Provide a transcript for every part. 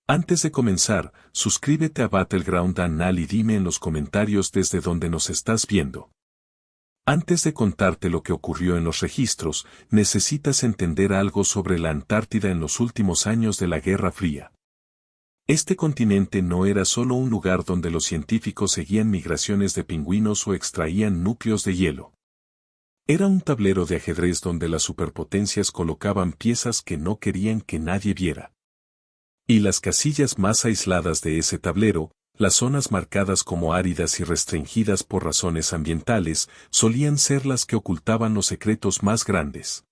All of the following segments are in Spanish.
Antes de comenzar, suscríbete a Battleground Annal y dime en los comentarios desde donde nos estás viendo. Antes de contarte lo que ocurrió en los registros, necesitas entender algo sobre la Antártida en los últimos años de la Guerra Fría. Este continente no era solo un lugar donde los científicos seguían migraciones de pingüinos o extraían núcleos de hielo. Era un tablero de ajedrez donde las superpotencias colocaban piezas que no querían que nadie viera. Y las casillas más aisladas de ese tablero, las zonas marcadas como áridas y restringidas por razones ambientales, solían ser las que ocultaban los secretos más grandes.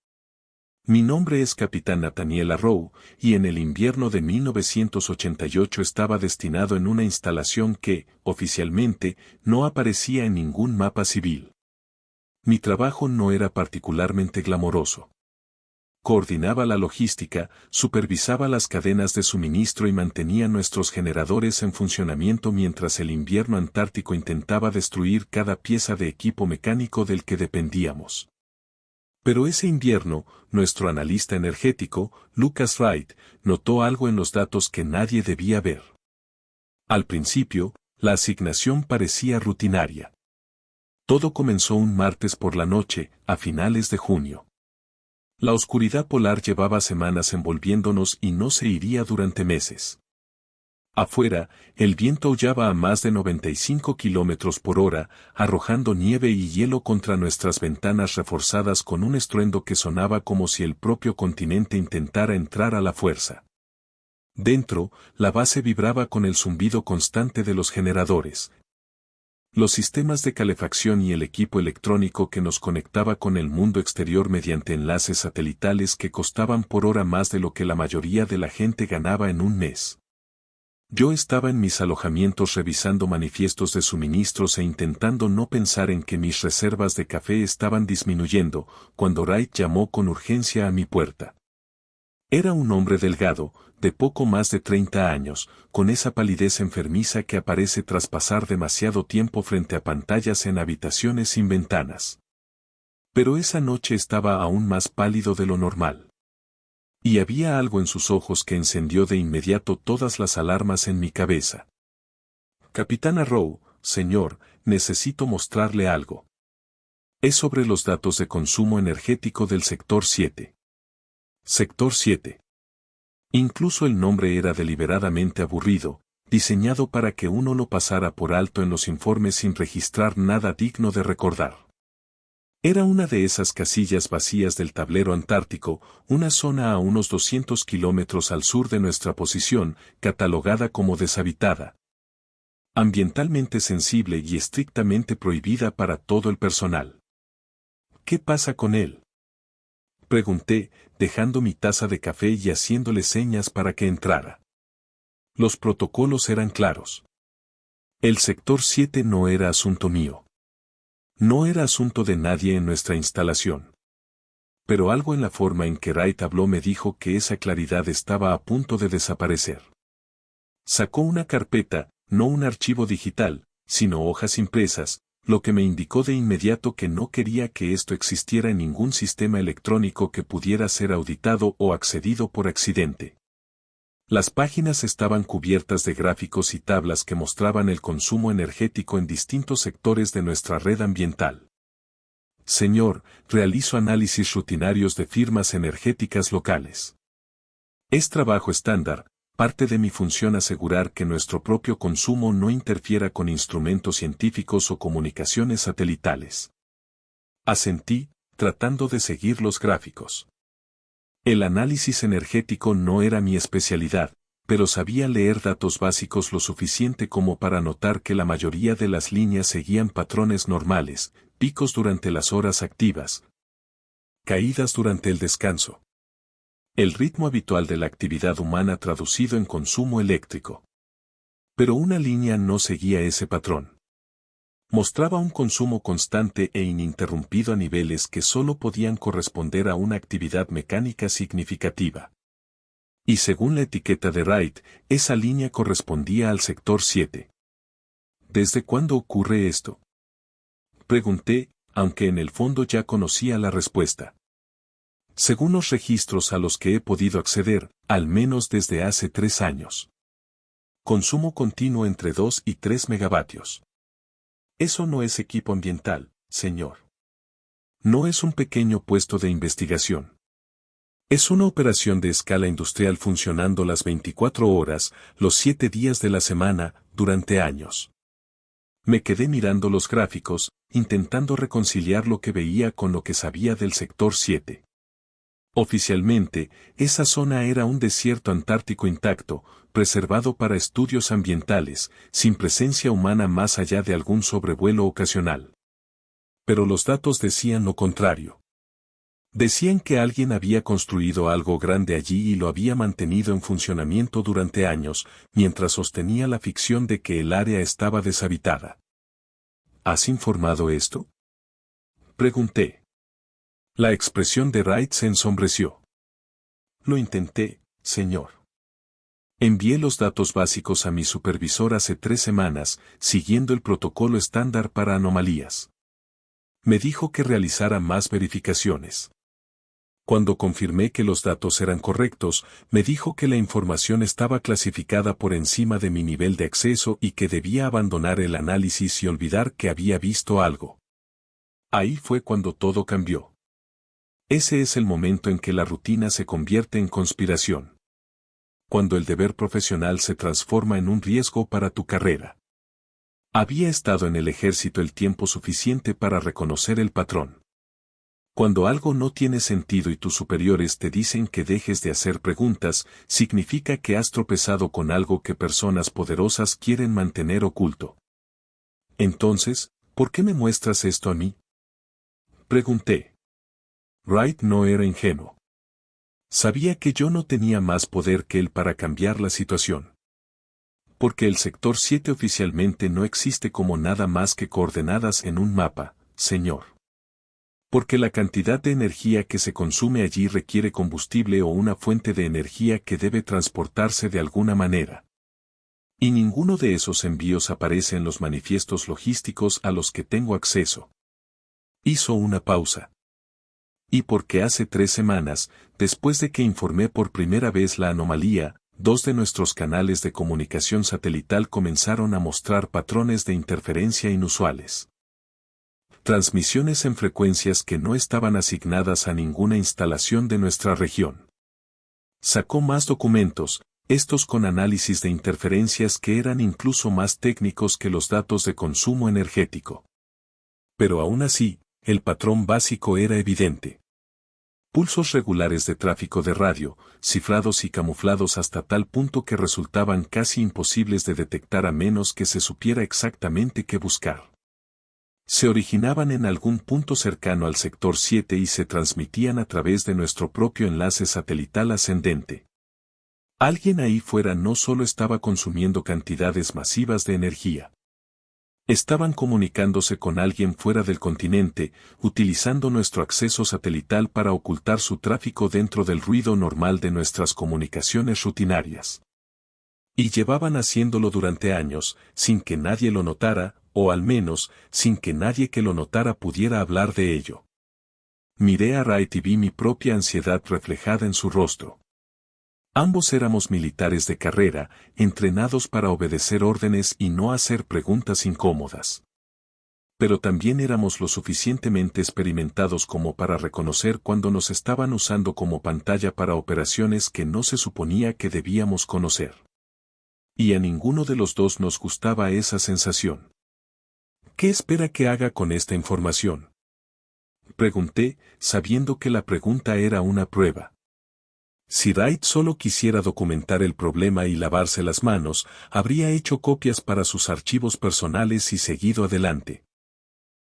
Mi nombre es Capitán Nathaniel Arrow, y en el invierno de 1988 estaba destinado en una instalación que, oficialmente, no aparecía en ningún mapa civil. Mi trabajo no era particularmente glamoroso. Coordinaba la logística, supervisaba las cadenas de suministro y mantenía nuestros generadores en funcionamiento mientras el invierno antártico intentaba destruir cada pieza de equipo mecánico del que dependíamos. Pero ese invierno, nuestro analista energético, Lucas Wright, notó algo en los datos que nadie debía ver. Al principio, la asignación parecía rutinaria. Todo comenzó un martes por la noche, a finales de junio. La oscuridad polar llevaba semanas envolviéndonos y no se iría durante meses. Afuera, el viento aullaba a más de 95 kilómetros por hora, arrojando nieve y hielo contra nuestras ventanas reforzadas con un estruendo que sonaba como si el propio continente intentara entrar a la fuerza. Dentro, la base vibraba con el zumbido constante de los generadores. Los sistemas de calefacción y el equipo electrónico que nos conectaba con el mundo exterior mediante enlaces satelitales que costaban por hora más de lo que la mayoría de la gente ganaba en un mes. Yo estaba en mis alojamientos revisando manifiestos de suministros e intentando no pensar en que mis reservas de café estaban disminuyendo, cuando Wright llamó con urgencia a mi puerta. Era un hombre delgado, de poco más de 30 años, con esa palidez enfermiza que aparece tras pasar demasiado tiempo frente a pantallas en habitaciones sin ventanas. Pero esa noche estaba aún más pálido de lo normal. Y había algo en sus ojos que encendió de inmediato todas las alarmas en mi cabeza. Capitán Arrow, señor, necesito mostrarle algo. Es sobre los datos de consumo energético del sector 7. Sector 7. Incluso el nombre era deliberadamente aburrido, diseñado para que uno lo pasara por alto en los informes sin registrar nada digno de recordar. Era una de esas casillas vacías del tablero antártico, una zona a unos 200 kilómetros al sur de nuestra posición, catalogada como deshabitada. Ambientalmente sensible y estrictamente prohibida para todo el personal. ¿Qué pasa con él?, pregunté, dejando mi taza de café y haciéndole señas para que entrara. Los protocolos eran claros. El sector 7 no era asunto mío. No era asunto de nadie en nuestra instalación. Pero algo en la forma en que Wright habló me dijo que esa claridad estaba a punto de desaparecer. Sacó una carpeta, no un archivo digital, sino hojas impresas, lo que me indicó de inmediato que no quería que esto existiera en ningún sistema electrónico que pudiera ser auditado o accedido por accidente. Las páginas estaban cubiertas de gráficos y tablas que mostraban el consumo energético en distintos sectores de nuestra red ambiental. Señor, realizo análisis rutinarios de firmas energéticas locales. Es trabajo estándar. Parte de mi función asegurar que nuestro propio consumo no interfiera con instrumentos científicos o comunicaciones satelitales. Asentí, tratando de seguir los gráficos. El análisis energético no era mi especialidad, pero sabía leer datos básicos lo suficiente como para notar que la mayoría de las líneas seguían patrones normales, picos durante las horas activas, caídas durante el descanso. El ritmo habitual de la actividad humana traducido en consumo eléctrico. Pero una línea no seguía ese patrón. Mostraba un consumo constante e ininterrumpido a niveles que solo podían corresponder a una actividad mecánica significativa. Y según la etiqueta de Wright, esa línea correspondía al sector 7. ¿Desde cuándo ocurre esto?, pregunté, aunque en el fondo ya conocía la respuesta. Según los registros a los que he podido acceder, al menos desde hace 3 años. Consumo continuo entre 2 y 3 megavatios. Eso no es equipo ambiental, señor. No es un pequeño puesto de investigación. Es una operación de escala industrial funcionando las 24 horas, los 7 días de la semana, durante años. Me quedé mirando los gráficos, intentando reconciliar lo que veía con lo que sabía del sector 7. Oficialmente, esa zona era un desierto antártico intacto, preservado para estudios ambientales, sin presencia humana más allá de algún sobrevuelo ocasional. Pero los datos decían lo contrario. Decían que alguien había construido algo grande allí y lo había mantenido en funcionamiento durante años, mientras sostenía la ficción de que el área estaba deshabitada. ¿Has informado esto? Pregunté. La expresión de Wright se ensombreció. Lo intenté, señor. Envié los datos básicos a mi supervisor hace 3 semanas, siguiendo el protocolo estándar para anomalías. Me dijo que realizara más verificaciones. Cuando confirmé que los datos eran correctos, me dijo que la información estaba clasificada por encima de mi nivel de acceso y que debía abandonar el análisis y olvidar que había visto algo. Ahí fue cuando todo cambió. Ese es el momento en que la rutina se convierte en conspiración. Cuando el deber profesional se transforma en un riesgo para tu carrera. Había estado en el ejército el tiempo suficiente para reconocer el patrón. Cuando algo no tiene sentido y tus superiores te dicen que dejes de hacer preguntas, significa que has tropezado con algo que personas poderosas quieren mantener oculto. Entonces, ¿por qué me muestras esto a mí? Pregunté. Wright no era ingenuo. Sabía que yo no tenía más poder que él para cambiar la situación. Porque el sector 7 oficialmente no existe como nada más que coordenadas en un mapa, señor. Porque la cantidad de energía que se consume allí requiere combustible o una fuente de energía que debe transportarse de alguna manera. Y ninguno de esos envíos aparece en los manifiestos logísticos a los que tengo acceso. Hizo una pausa. Y porque hace 3 semanas, después de que informé por primera vez la anomalía, 2 de nuestros canales de comunicación satelital comenzaron a mostrar patrones de interferencia inusuales. Transmisiones en frecuencias que no estaban asignadas a ninguna instalación de nuestra región. Sacó más documentos, estos con análisis de interferencias que eran incluso más técnicos que los datos de consumo energético. Pero aún así, el patrón básico era evidente. Pulsos regulares de tráfico de radio, cifrados y camuflados hasta tal punto que resultaban casi imposibles de detectar a menos que se supiera exactamente qué buscar. Se originaban en algún punto cercano al sector 7 y se transmitían a través de nuestro propio enlace satelital ascendente. Alguien ahí fuera no solo estaba consumiendo cantidades masivas de energía. Estaban comunicándose con alguien fuera del continente, utilizando nuestro acceso satelital para ocultar su tráfico dentro del ruido normal de nuestras comunicaciones rutinarias. Y llevaban haciéndolo durante años, sin que nadie lo notara, o al menos, sin que nadie que lo notara pudiera hablar de ello. Miré a Wright y vi mi propia ansiedad reflejada en su rostro. Ambos éramos militares de carrera, entrenados para obedecer órdenes y no hacer preguntas incómodas. Pero también éramos lo suficientemente experimentados como para reconocer cuando nos estaban usando como pantalla para operaciones que no se suponía que debíamos conocer. Y a ninguno de los dos nos gustaba esa sensación. ¿Qué espera que haga con esta información? Pregunté, sabiendo que la pregunta era una prueba. Si Wright solo quisiera documentar el problema y lavarse las manos, habría hecho copias para sus archivos personales y seguido adelante.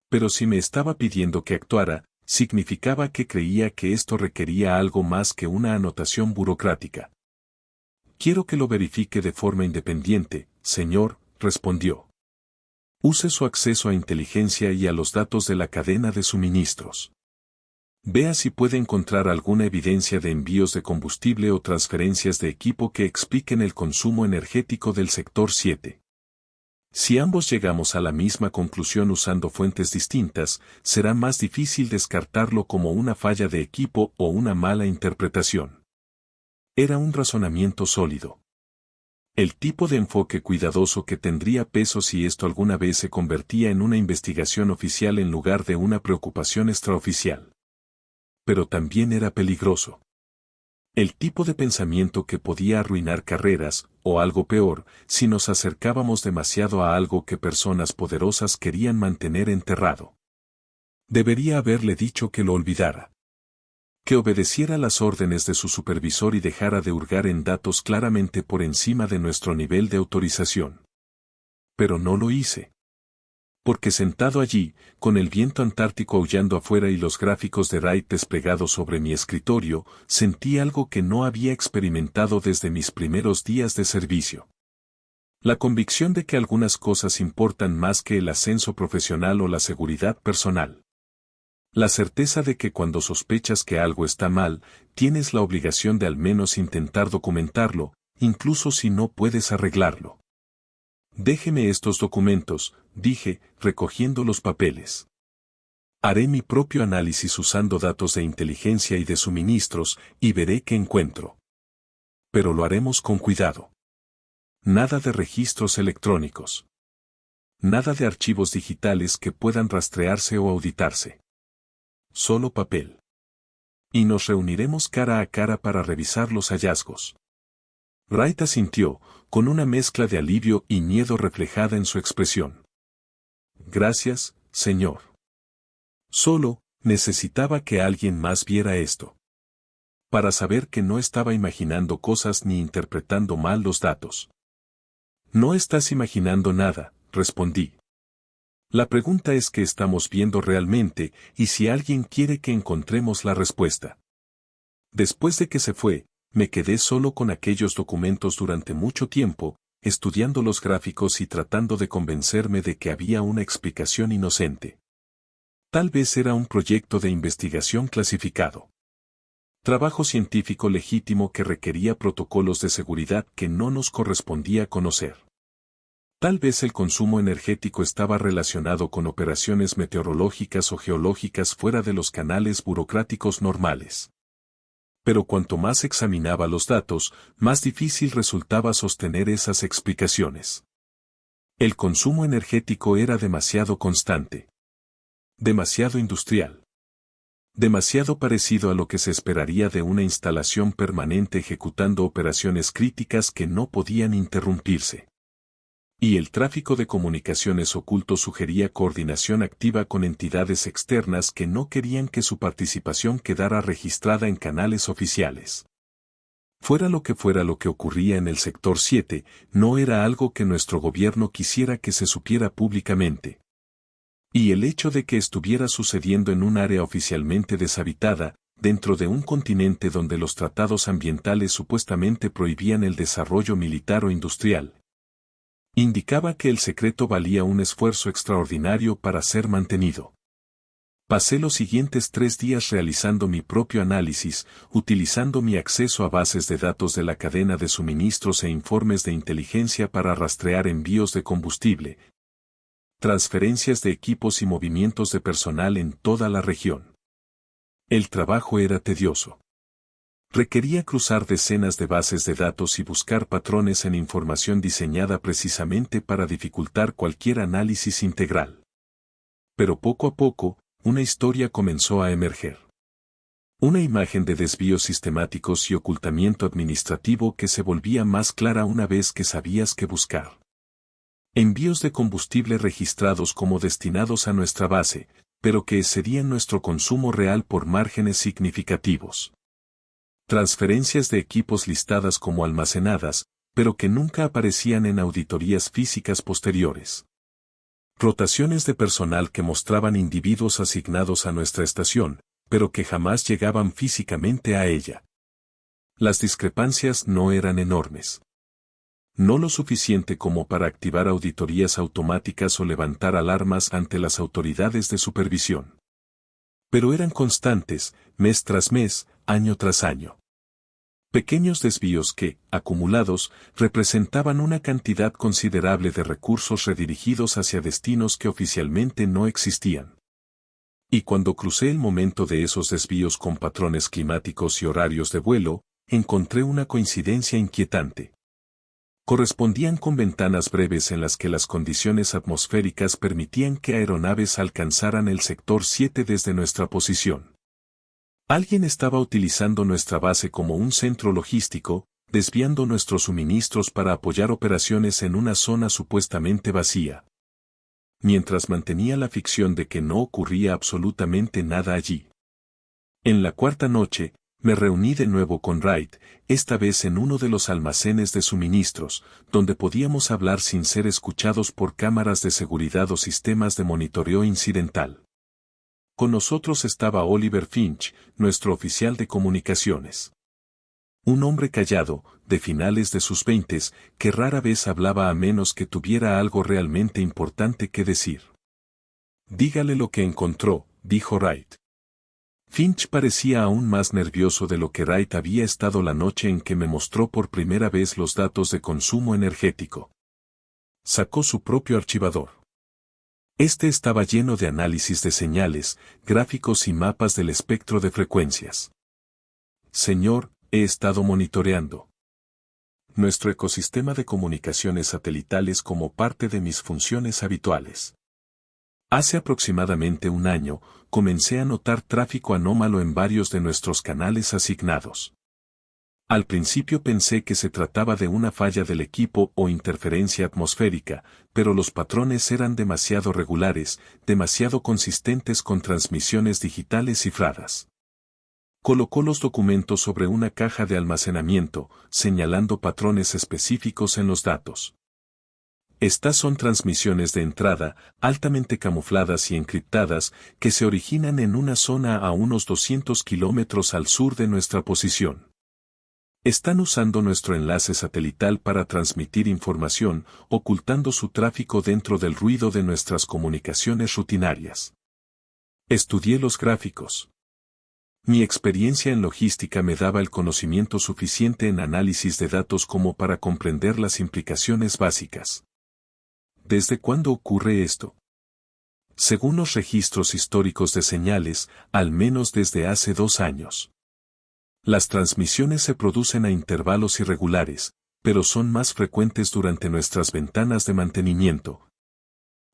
Pero si me estaba pidiendo que actuara, significaba que creía que esto requería algo más que una anotación burocrática. Quiero que lo verifique de forma independiente, señor, respondió. Use su acceso a inteligencia y a los datos de la cadena de suministros. Vea si puede encontrar alguna evidencia de envíos de combustible o transferencias de equipo que expliquen el consumo energético del sector 7. Si ambos llegamos a la misma conclusión usando fuentes distintas, será más difícil descartarlo como una falla de equipo o una mala interpretación. Era un razonamiento sólido. El tipo de enfoque cuidadoso que tendría peso si esto alguna vez se convertía en una investigación oficial en lugar de una preocupación extraoficial. Pero también era peligroso. El tipo de pensamiento que podía arruinar carreras, o algo peor, si nos acercábamos demasiado a algo que personas poderosas querían mantener enterrado. Debería haberle dicho que lo olvidara. Que obedeciera las órdenes de su supervisor y dejara de hurgar en datos claramente por encima de nuestro nivel de autorización. Pero no lo hice. Porque sentado allí, con el viento antártico aullando afuera y los gráficos de Wright desplegados sobre mi escritorio, sentí algo que no había experimentado desde mis primeros días de servicio. La convicción de que algunas cosas importan más que el ascenso profesional o la seguridad personal. La certeza de que cuando sospechas que algo está mal, tienes la obligación de al menos intentar documentarlo, incluso si no puedes arreglarlo. Déjeme estos documentos, dije, recogiendo los papeles. Haré mi propio análisis usando datos de inteligencia y de suministros, y veré qué encuentro. Pero lo haremos con cuidado. Nada de registros electrónicos. Nada de archivos digitales que puedan rastrearse o auditarse. Solo papel. Y nos reuniremos cara a cara para revisar los hallazgos. Wright asintió, con una mezcla de alivio y miedo reflejada en su expresión. Gracias, señor. Solo, necesitaba que alguien más viera esto. Para saber que no estaba imaginando cosas ni interpretando mal los datos. No estás imaginando nada, respondí. La pregunta es qué estamos viendo realmente y si alguien quiere que encontremos la respuesta. Después de que se fue, me quedé solo con aquellos documentos durante mucho tiempo, estudiando los gráficos y tratando de convencerme de que había una explicación inocente. Tal vez era un proyecto de investigación clasificado. Trabajo científico legítimo que requería protocolos de seguridad que no nos correspondía conocer. Tal vez el consumo energético estaba relacionado con operaciones meteorológicas o geológicas fuera de los canales burocráticos normales. Pero cuanto más examinaba los datos, más difícil resultaba sostener esas explicaciones. El consumo energético era demasiado constante. Demasiado industrial. Demasiado parecido a lo que se esperaría de una instalación permanente ejecutando operaciones críticas que no podían interrumpirse. Y el tráfico de comunicaciones oculto sugería coordinación activa con entidades externas que no querían que su participación quedara registrada en canales oficiales. Fuera lo que ocurría en el sector 7, no era algo que nuestro gobierno quisiera que se supiera públicamente. Y el hecho de que estuviera sucediendo en un área oficialmente deshabitada, dentro de un continente donde los tratados ambientales supuestamente prohibían el desarrollo militar o industrial, indicaba que el secreto valía un esfuerzo extraordinario para ser mantenido. Pasé los siguientes 3 días realizando mi propio análisis, utilizando mi acceso a bases de datos de la cadena de suministros e informes de inteligencia para rastrear envíos de combustible, transferencias de equipos y movimientos de personal en toda la región. El trabajo era tedioso. Requería cruzar decenas de bases de datos y buscar patrones en información diseñada precisamente para dificultar cualquier análisis integral. Pero poco a poco, una historia comenzó a emerger. Una imagen de desvíos sistemáticos y ocultamiento administrativo que se volvía más clara una vez que sabías qué buscar. Envíos de combustible registrados como destinados a nuestra base, pero que excedían nuestro consumo real por márgenes significativos. Transferencias de equipos listadas como almacenadas, pero que nunca aparecían en auditorías físicas posteriores. Rotaciones de personal que mostraban individuos asignados a nuestra estación, pero que jamás llegaban físicamente a ella. Las discrepancias no eran enormes. No lo suficiente como para activar auditorías automáticas o levantar alarmas ante las autoridades de supervisión. Pero eran constantes, mes tras mes, año tras año. Pequeños desvíos que, acumulados, representaban una cantidad considerable de recursos redirigidos hacia destinos que oficialmente no existían. Y cuando crucé el momento de esos desvíos con patrones climáticos y horarios de vuelo, encontré una coincidencia inquietante. Correspondían con ventanas breves en las que las condiciones atmosféricas permitían que aeronaves alcanzaran el sector 7 desde nuestra posición. Alguien estaba utilizando nuestra base como un centro logístico, desviando nuestros suministros para apoyar operaciones en una zona supuestamente vacía. Mientras mantenía la ficción de que no ocurría absolutamente nada allí. En la cuarta noche, me reuní de nuevo con Wright, esta vez en uno de los almacenes de suministros, donde podíamos hablar sin ser escuchados por cámaras de seguridad o sistemas de monitoreo incidental. Con nosotros estaba Oliver Finch, nuestro oficial de comunicaciones. Un hombre callado, de finales de sus veintes, que rara vez hablaba a menos que tuviera algo realmente importante que decir. Dígale lo que encontró, dijo Wright. Finch parecía aún más nervioso de lo que Wright había estado la noche en que me mostró por primera vez los datos de consumo energético. Sacó su propio archivador. Este estaba lleno de análisis de señales, gráficos y mapas del espectro de frecuencias. Señor, he estado monitoreando nuestro ecosistema de comunicaciones satelitales como parte de mis funciones habituales. Hace aproximadamente un año, comencé a notar tráfico anómalo en varios de nuestros canales asignados. Al principio pensé que se trataba de una falla del equipo o interferencia atmosférica, pero los patrones eran demasiado regulares, demasiado consistentes con transmisiones digitales cifradas. Colocó los documentos sobre una caja de almacenamiento, señalando patrones específicos en los datos. Estas son transmisiones de entrada, altamente camufladas y encriptadas, que se originan en una zona a unos 200 kilómetros al sur de nuestra posición. Están usando nuestro enlace satelital para transmitir información, ocultando su tráfico dentro del ruido de nuestras comunicaciones rutinarias. Estudié los gráficos. Mi experiencia en logística me daba el conocimiento suficiente en análisis de datos como para comprender las implicaciones básicas. ¿Desde cuándo ocurre esto? Según los registros históricos de señales, al menos desde hace 2 años. Las transmisiones se producen a intervalos irregulares, pero son más frecuentes durante nuestras ventanas de mantenimiento.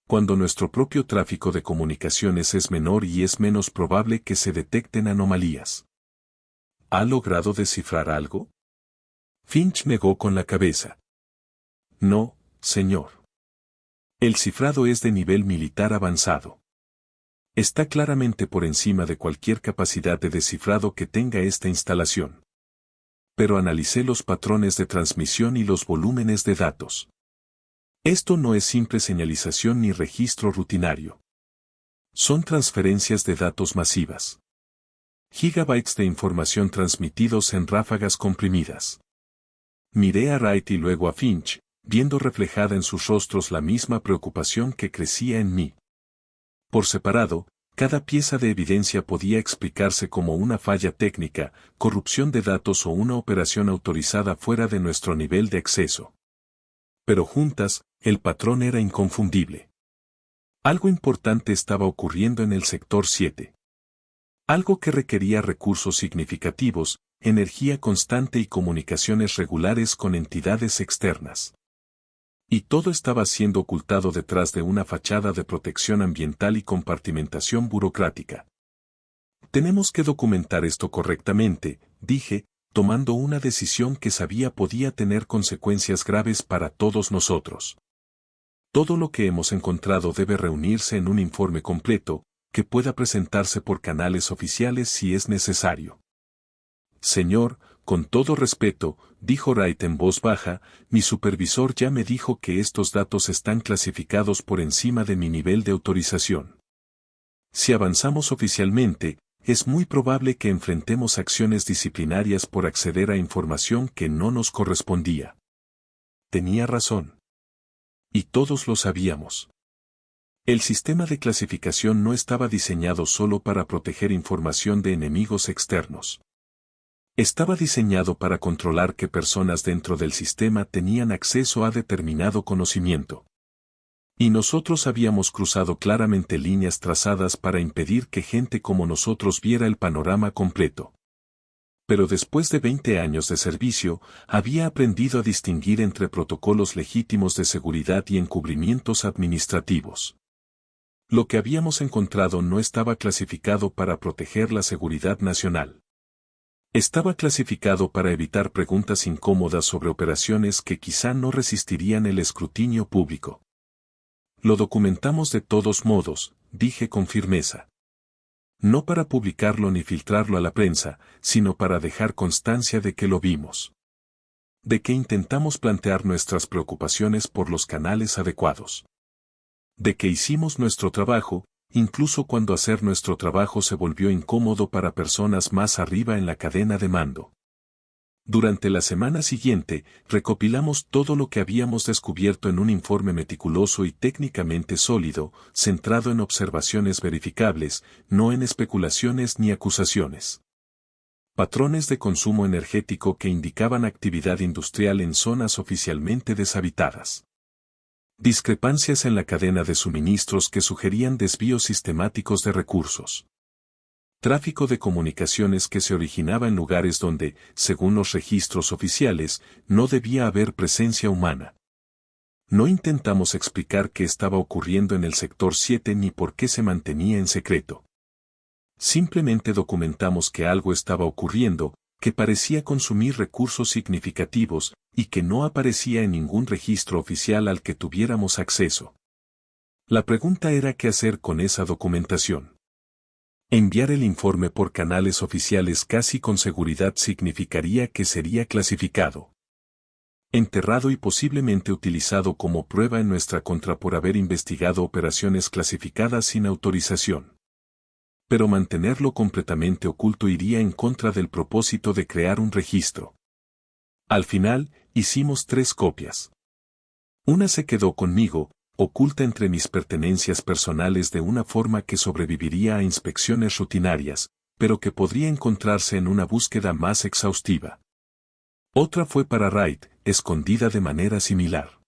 Cuando nuestro propio tráfico de comunicaciones es menor y es menos probable que se detecten anomalías. ¿Ha logrado descifrar algo? Finch negó con la cabeza. No, señor. El cifrado es de nivel militar avanzado. Está claramente por encima de cualquier capacidad de descifrado que tenga esta instalación. Pero analicé los patrones de transmisión y los volúmenes de datos. Esto no es simple señalización ni registro rutinario. Son transferencias de datos masivas. Gigabytes de información transmitidos en ráfagas comprimidas. Miré a Wright y luego a Finch, viendo reflejada en sus rostros la misma preocupación que crecía en mí. Por separado, cada pieza de evidencia podía explicarse como una falla técnica, corrupción de datos o una operación autorizada fuera de nuestro nivel de acceso. Pero juntas, el patrón era inconfundible. Algo importante estaba ocurriendo en el sector 7. Algo que requería recursos significativos, energía constante y comunicaciones regulares con entidades externas. Y todo estaba siendo ocultado detrás de una fachada de protección ambiental y compartimentación burocrática. Tenemos que documentar esto correctamente, dije, tomando una decisión que sabía podía tener consecuencias graves para todos nosotros. Todo lo que hemos encontrado debe reunirse en un informe completo, que pueda presentarse por canales oficiales si es necesario. Señor, con todo respeto, dijo Wright en voz baja, mi supervisor ya me dijo que estos datos están clasificados por encima de mi nivel de autorización. Si avanzamos oficialmente, es muy probable que enfrentemos acciones disciplinarias por acceder a información que no nos correspondía. Tenía razón. Y todos lo sabíamos. El sistema de clasificación no estaba diseñado solo para proteger información de enemigos externos. Estaba diseñado para controlar qué personas dentro del sistema tenían acceso a determinado conocimiento. Y nosotros habíamos cruzado claramente líneas trazadas para impedir que gente como nosotros viera el panorama completo. Pero después de 20 años de servicio, había aprendido a distinguir entre protocolos legítimos de seguridad y encubrimientos administrativos. Lo que habíamos encontrado no estaba clasificado para proteger la seguridad nacional. Estaba clasificado para evitar preguntas incómodas sobre operaciones que quizá no resistirían el escrutinio público. Lo documentamos de todos modos, dije con firmeza. No para publicarlo ni filtrarlo a la prensa, sino para dejar constancia de que lo vimos. De que intentamos plantear nuestras preocupaciones por los canales adecuados. De que hicimos nuestro trabajo, incluso cuando hacer nuestro trabajo se volvió incómodo para personas más arriba en la cadena de mando. Durante la semana siguiente, recopilamos todo lo que habíamos descubierto en un informe meticuloso y técnicamente sólido, centrado en observaciones verificables, no en especulaciones ni acusaciones. Patrones de consumo energético que indicaban actividad industrial en zonas oficialmente deshabitadas. Discrepancias en la cadena de suministros que sugerían desvíos sistemáticos de recursos. Tráfico de comunicaciones que se originaba en lugares donde, según los registros oficiales, no debía haber presencia humana. No intentamos explicar qué estaba ocurriendo en el sector 7 ni por qué se mantenía en secreto. Simplemente documentamos que algo estaba ocurriendo, que parecía consumir recursos significativos, y que no aparecía en ningún registro oficial al que tuviéramos acceso. La pregunta era qué hacer con esa documentación. Enviar el informe por canales oficiales casi con seguridad significaría que sería clasificado. Enterrado y posiblemente utilizado como prueba en nuestra contra por haber investigado operaciones clasificadas sin autorización. Pero mantenerlo completamente oculto iría en contra del propósito de crear un registro. Al final, hicimos 3 copias. Una se quedó conmigo, oculta entre mis pertenencias personales de una forma que sobreviviría a inspecciones rutinarias, pero que podría encontrarse en una búsqueda más exhaustiva. Otra fue para Wright, escondida de manera similar.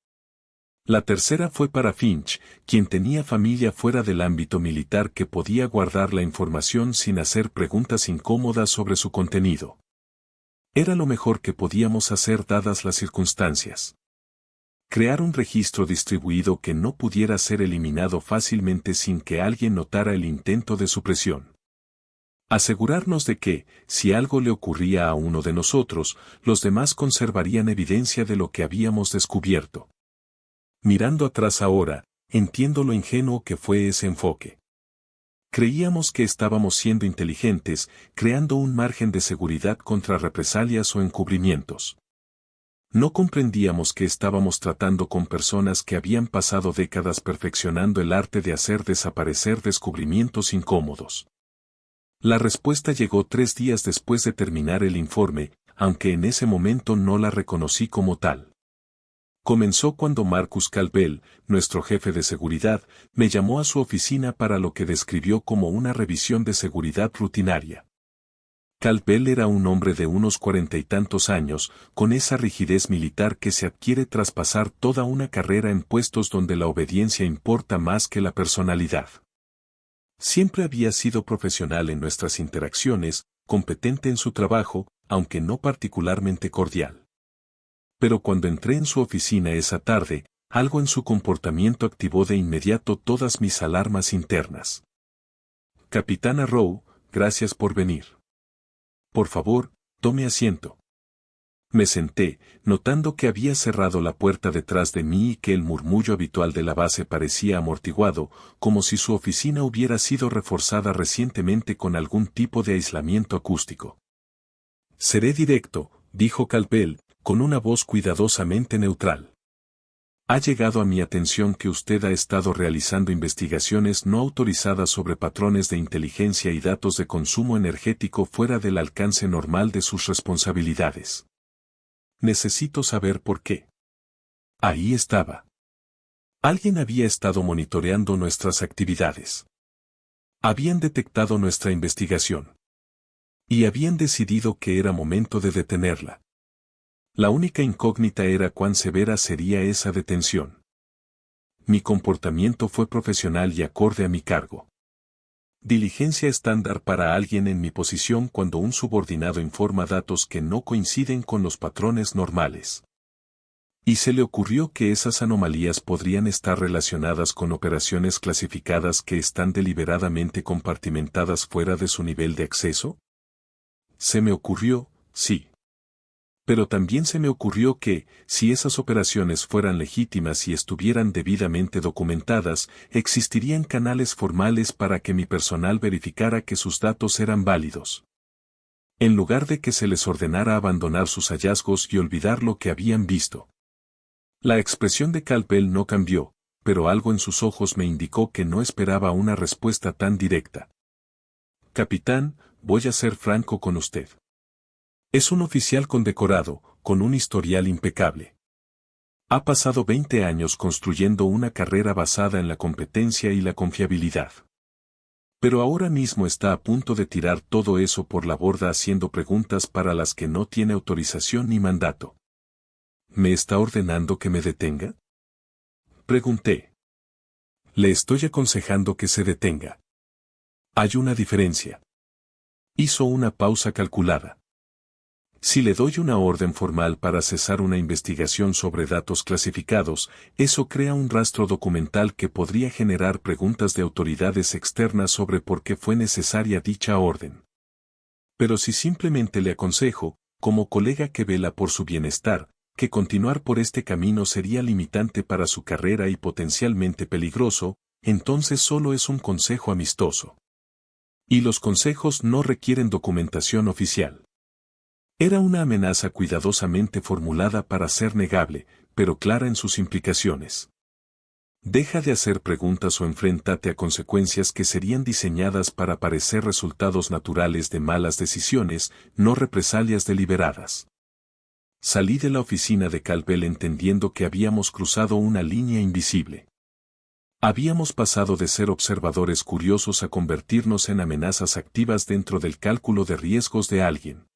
La tercera fue para Finch, quien tenía familia fuera del ámbito militar que podía guardar la información sin hacer preguntas incómodas sobre su contenido. Era lo mejor que podíamos hacer dadas las circunstancias. Crear un registro distribuido que no pudiera ser eliminado fácilmente sin que alguien notara el intento de supresión. Asegurarnos de que, si algo le ocurría a uno de nosotros, los demás conservarían evidencia de lo que habíamos descubierto. Mirando atrás ahora, entiendo lo ingenuo que fue ese enfoque. Creíamos que estábamos siendo inteligentes, creando un margen de seguridad contra represalias o encubrimientos. No comprendíamos que estábamos tratando con personas que habían pasado décadas perfeccionando el arte de hacer desaparecer descubrimientos incómodos. La respuesta llegó 3 días después de terminar el informe, aunque en ese momento no la reconocí como tal. Comenzó cuando Marcus Calbell, nuestro jefe de seguridad, me llamó a su oficina para lo que describió como una revisión de seguridad rutinaria. Calbell era un hombre de unos 40 y tantos años, con esa rigidez militar que se adquiere tras pasar toda una carrera en puestos donde la obediencia importa más que la personalidad. Siempre había sido profesional en nuestras interacciones, competente en su trabajo, aunque no particularmente cordial. Pero cuando entré en su oficina esa tarde, algo en su comportamiento activó de inmediato todas mis alarmas internas. Capitana Rowe, gracias por venir. Por favor, tome asiento. Me senté, notando que había cerrado la puerta detrás de mí y que el murmullo habitual de la base parecía amortiguado, como si su oficina hubiera sido reforzada recientemente con algún tipo de aislamiento acústico. Seré directo, dijo Calbell, con una voz cuidadosamente neutral. Ha llegado a mi atención que usted ha estado realizando investigaciones no autorizadas sobre patrones de inteligencia y datos de consumo energético fuera del alcance normal de sus responsabilidades. Necesito saber por qué. Ahí estaba. Alguien había estado monitoreando nuestras actividades. Habían detectado nuestra investigación. Y habían decidido que era momento de detenerla. La única incógnita era cuán severa sería esa detención. Mi comportamiento fue profesional y acorde a mi cargo. Diligencia estándar para alguien en mi posición cuando un subordinado informa datos que no coinciden con los patrones normales. Y se le ocurrió que esas anomalías podrían estar relacionadas con operaciones clasificadas que están deliberadamente compartimentadas fuera de su nivel de acceso. Se me ocurrió, sí. Pero también se me ocurrió que, si esas operaciones fueran legítimas y estuvieran debidamente documentadas, existirían canales formales para que mi personal verificara que sus datos eran válidos. En lugar de que se les ordenara abandonar sus hallazgos y olvidar lo que habían visto. La expresión de Caldwell no cambió, pero algo en sus ojos me indicó que no esperaba una respuesta tan directa. Capitán, voy a ser franco con usted. Es un oficial condecorado, con un historial impecable. Ha pasado 20 años construyendo una carrera basada en la competencia y la confiabilidad. Pero ahora mismo está a punto de tirar todo eso por la borda haciendo preguntas para las que no tiene autorización ni mandato. ¿Me está ordenando que me detenga? Pregunté. Le estoy aconsejando que se detenga. Hay una diferencia. Hizo una pausa calculada. Si le doy una orden formal para cesar una investigación sobre datos clasificados, eso crea un rastro documental que podría generar preguntas de autoridades externas sobre por qué fue necesaria dicha orden. Pero si simplemente le aconsejo, como colega que vela por su bienestar, que continuar por este camino sería limitante para su carrera y potencialmente peligroso, entonces solo es un consejo amistoso. Y los consejos no requieren documentación oficial. Era una amenaza cuidadosamente formulada para ser negable, pero clara en sus implicaciones. Deja de hacer preguntas o enfréntate a consecuencias que serían diseñadas para parecer resultados naturales de malas decisiones, no represalias deliberadas. Salí de la oficina de Caldwell entendiendo que habíamos cruzado una línea invisible. Habíamos pasado de ser observadores curiosos a convertirnos en amenazas activas dentro del cálculo de riesgos de alguien.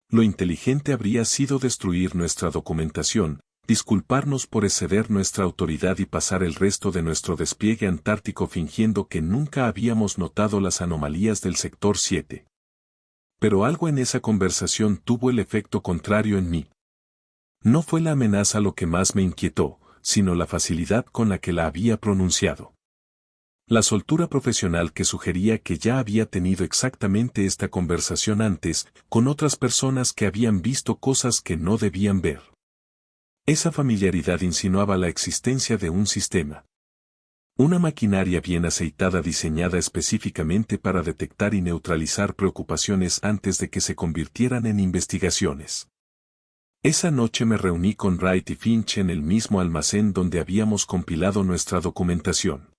Lo inteligente habría sido destruir nuestra documentación, disculparnos por exceder nuestra autoridad y pasar el resto de nuestro despliegue antártico fingiendo que nunca habíamos notado las anomalías del sector 7. Pero algo en esa conversación tuvo el efecto contrario en mí. No fue la amenaza lo que más me inquietó, sino la facilidad con la que la había pronunciado. La soltura profesional que sugería que ya había tenido exactamente esta conversación antes, con otras personas que habían visto cosas que no debían ver. Esa familiaridad insinuaba la existencia de un sistema. Una maquinaria bien aceitada diseñada específicamente para detectar y neutralizar preocupaciones antes de que se convirtieran en investigaciones. Esa noche me reuní con Wright y Finch en el mismo almacén donde habíamos compilado nuestra documentación.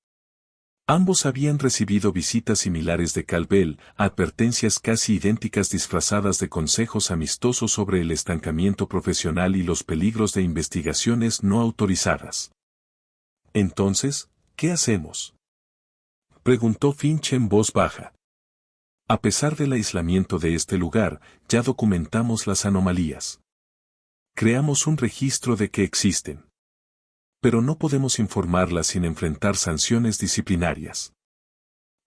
Ambos habían recibido visitas similares de Caldwell, advertencias casi idénticas disfrazadas de consejos amistosos sobre el estancamiento profesional y los peligros de investigaciones no autorizadas. Entonces, ¿qué hacemos?, preguntó Finch en voz baja. A pesar del aislamiento de este lugar, ya documentamos las anomalías. Creamos un registro de que existen. Pero no podemos informarlas sin enfrentar sanciones disciplinarias.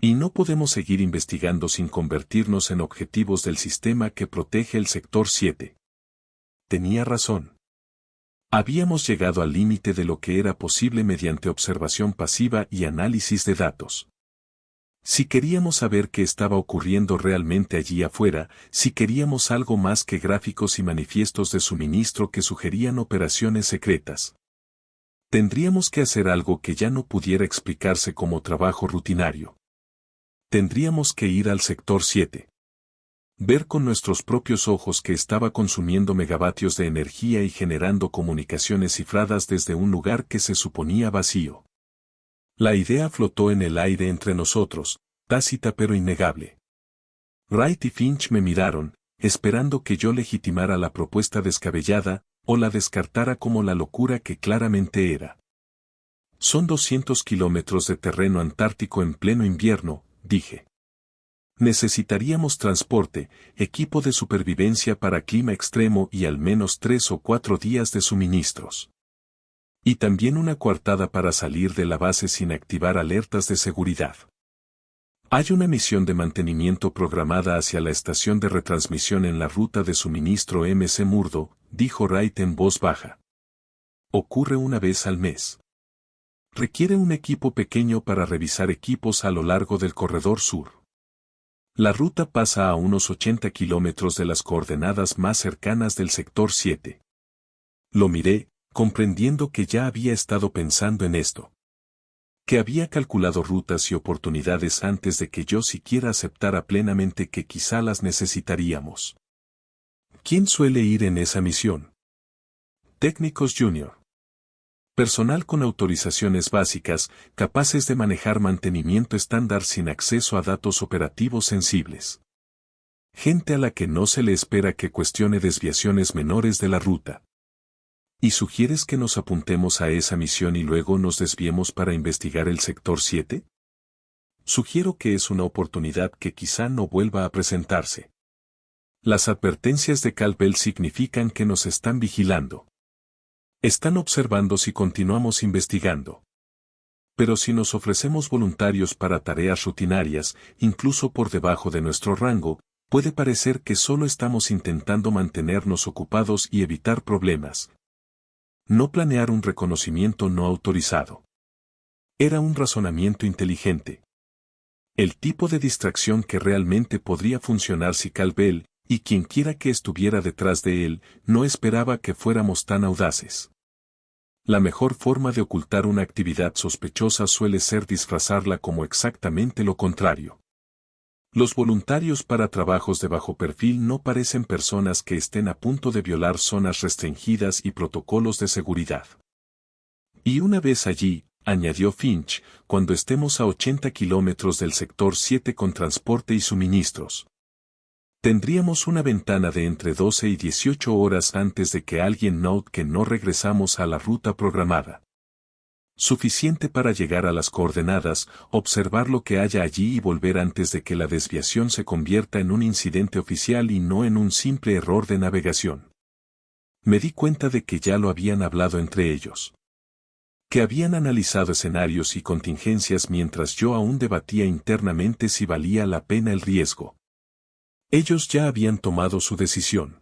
Y no podemos seguir investigando sin convertirnos en objetivos del sistema que protege el sector 7. Tenía razón. Habíamos llegado al límite de lo que era posible mediante observación pasiva y análisis de datos. Si queríamos saber qué estaba ocurriendo realmente allí afuera, si queríamos algo más que gráficos y manifiestos de suministro que sugerían operaciones secretas, tendríamos que hacer algo que ya no pudiera explicarse como trabajo rutinario. Tendríamos que ir al sector 7. Ver con nuestros propios ojos que estaba consumiendo megavatios de energía y generando comunicaciones cifradas desde un lugar que se suponía vacío. La idea flotó en el aire entre nosotros, tácita pero innegable. Wright y Finch me miraron, esperando que yo legitimara la propuesta descabellada, o la descartara como la locura que claramente era. Son 200 kilómetros de terreno antártico en pleno invierno, dije. Necesitaríamos transporte, equipo de supervivencia para clima extremo y al menos 3 o 4 días de suministros. Y también una coartada para salir de la base sin activar alertas de seguridad. Hay una misión de mantenimiento programada hacia la estación de retransmisión en la ruta de suministro MC-Murdo, dijo Wright en voz baja. Ocurre una vez al mes. Requiere un equipo pequeño para revisar equipos a lo largo del corredor sur. La ruta pasa a unos 80 kilómetros de las coordenadas más cercanas del sector 7. Lo miré, comprendiendo que ya había estado pensando en esto. Que había calculado rutas y oportunidades antes de que yo siquiera aceptara plenamente que quizá las necesitaríamos. ¿Quién suele ir en esa misión? Técnicos junior. Personal con autorizaciones básicas, capaces de manejar mantenimiento estándar sin acceso a datos operativos sensibles. Gente a la que no se le espera que cuestione desviaciones menores de la ruta. ¿Y sugieres que nos apuntemos a esa misión y luego nos desviemos para investigar el sector 7? Sugiero que es una oportunidad que quizá no vuelva a presentarse. Las advertencias de Cal Bell significan que nos están vigilando. Están observando si continuamos investigando. Pero si nos ofrecemos voluntarios para tareas rutinarias, incluso por debajo de nuestro rango, puede parecer que solo estamos intentando mantenernos ocupados y evitar problemas. No planear un reconocimiento no autorizado. Era un razonamiento inteligente. El tipo de distracción que realmente podría funcionar si Cal Bell, y quienquiera que estuviera detrás de él, no esperaba que fuéramos tan audaces. La mejor forma de ocultar una actividad sospechosa suele ser disfrazarla como exactamente lo contrario. Los voluntarios para trabajos de bajo perfil no parecen personas que estén a punto de violar zonas restringidas y protocolos de seguridad. Y una vez allí, añadió Finch, cuando estemos a 80 kilómetros del sector 7 con transporte y suministros. Tendríamos una ventana de entre 12 y 18 horas antes de que alguien note que no regresamos a la ruta programada. Suficiente para llegar a las coordenadas, observar lo que haya allí y volver antes de que la desviación se convierta en un incidente oficial y no en un simple error de navegación. Me di cuenta de que ya lo habían hablado entre ellos. Que habían analizado escenarios y contingencias mientras yo aún debatía internamente si valía la pena el riesgo. Ellos ya habían tomado su decisión.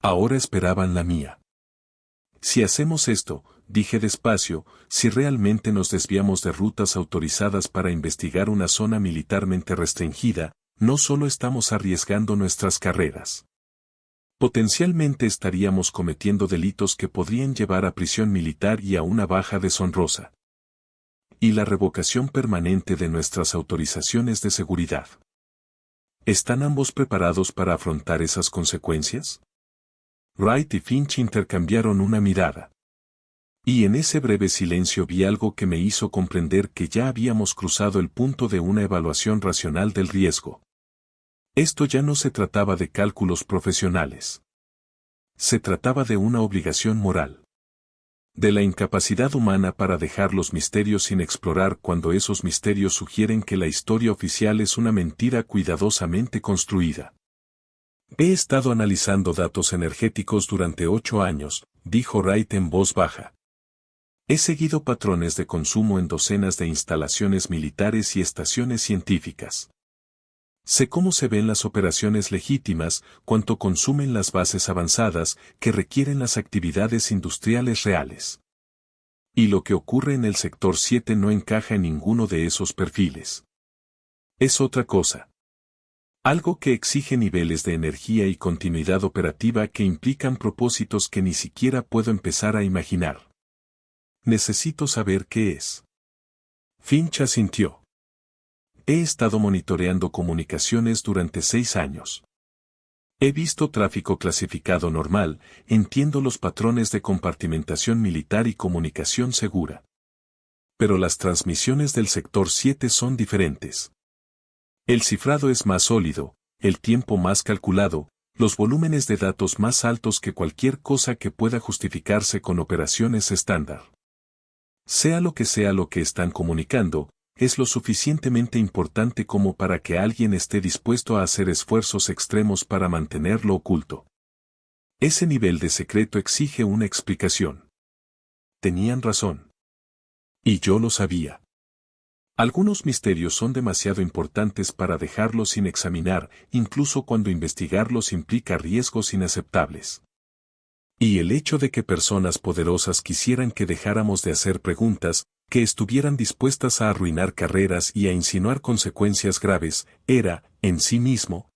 Ahora esperaban la mía. Si hacemos esto, dije despacio, si realmente nos desviamos de rutas autorizadas para investigar una zona militarmente restringida, no solo estamos arriesgando nuestras carreras. Potencialmente estaríamos cometiendo delitos que podrían llevar a prisión militar y a una baja deshonrosa. Y la revocación permanente de nuestras autorizaciones de seguridad. ¿Están ambos preparados para afrontar esas consecuencias? Wright y Finch intercambiaron una mirada. Y en ese breve silencio vi algo que me hizo comprender que ya habíamos cruzado el punto de una evaluación racional del riesgo. Esto ya no se trataba de cálculos profesionales. Se trataba de una obligación moral. De la incapacidad humana para dejar los misterios sin explorar cuando esos misterios sugieren que la historia oficial es una mentira cuidadosamente construida. He estado analizando datos energéticos durante 8 años, dijo Wright en voz baja. He seguido patrones de consumo en docenas de instalaciones militares y estaciones científicas. Sé cómo se ven las operaciones legítimas, cuánto consumen las bases avanzadas, que requieren las actividades industriales reales. Y lo que ocurre en el sector 7 no encaja en ninguno de esos perfiles. Es otra cosa. Algo que exige niveles de energía y continuidad operativa que implican propósitos que ni siquiera puedo empezar a imaginar. Necesito saber qué es. Finch asintió. He estado monitoreando comunicaciones durante 6 años. He visto tráfico clasificado normal, entiendo los patrones de compartimentación militar y comunicación segura. Pero las transmisiones del sector 7 son diferentes. El cifrado es más sólido, el tiempo más calculado, los volúmenes de datos más altos que cualquier cosa que pueda justificarse con operaciones estándar. Sea lo que están comunicando, es lo suficientemente importante como para que alguien esté dispuesto a hacer esfuerzos extremos para mantenerlo oculto. Ese nivel de secreto exige una explicación. Tenían razón. Y yo lo sabía. Algunos misterios son demasiado importantes para dejarlos sin examinar, incluso cuando investigarlos implica riesgos inaceptables. Y el hecho de que personas poderosas quisieran que dejáramos de hacer preguntas, que estuvieran dispuestas a arruinar carreras y a insinuar consecuencias graves, era, en sí mismo,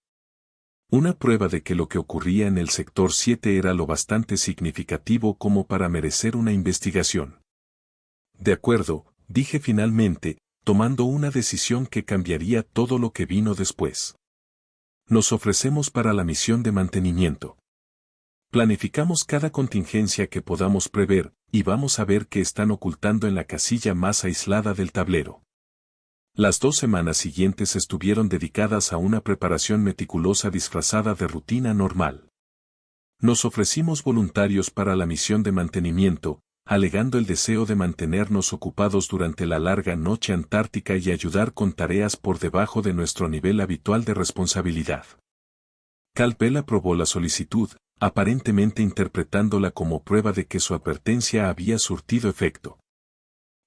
una prueba de que lo que ocurría en el sector 7 era lo bastante significativo como para merecer una investigación. De acuerdo, dije finalmente, tomando una decisión que cambiaría todo lo que vino después. Nos ofrecemos para la misión de mantenimiento. Planificamos cada contingencia que podamos prever, y vamos a ver qué están ocultando en la casilla más aislada del tablero. Las 2 semanas siguientes estuvieron dedicadas a una preparación meticulosa disfrazada de rutina normal. Nos ofrecimos voluntarios para la misión de mantenimiento, alegando el deseo de mantenernos ocupados durante la larga noche antártica y ayudar con tareas por debajo de nuestro nivel habitual de responsabilidad. Cal Bell aprobó la solicitud, aparentemente interpretándola como prueba de que su advertencia había surtido efecto.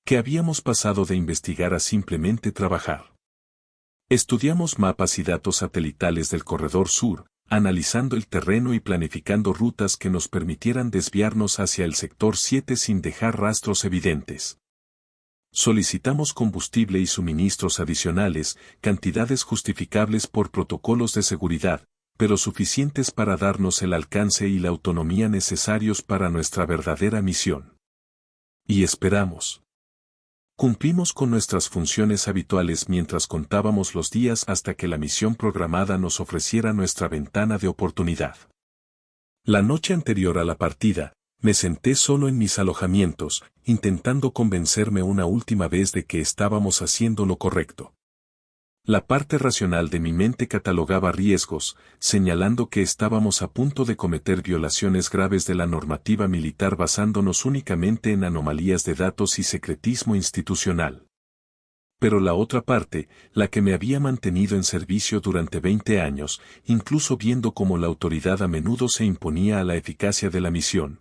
Que habíamos pasado de investigar a simplemente trabajar. Estudiamos mapas y datos satelitales del corredor sur, analizando el terreno y planificando rutas que nos permitieran desviarnos hacia el sector 7 sin dejar rastros evidentes. Solicitamos combustible y suministros adicionales, cantidades justificables por protocolos de seguridad, pero suficientes para darnos el alcance y la autonomía necesarios para nuestra verdadera misión. Y esperamos. Cumplimos con nuestras funciones habituales mientras contábamos los días hasta que la misión programada nos ofreciera nuestra ventana de oportunidad. La noche anterior a la partida, me senté solo en mis alojamientos, intentando convencerme una última vez de que estábamos haciendo lo correcto. La parte racional de mi mente catalogaba riesgos, señalando que estábamos a punto de cometer violaciones graves de la normativa militar basándonos únicamente en anomalías de datos y secretismo institucional. Pero la otra parte, la que me había mantenido en servicio durante 20 años, incluso viendo cómo la autoridad a menudo se imponía a la eficacia de la misión.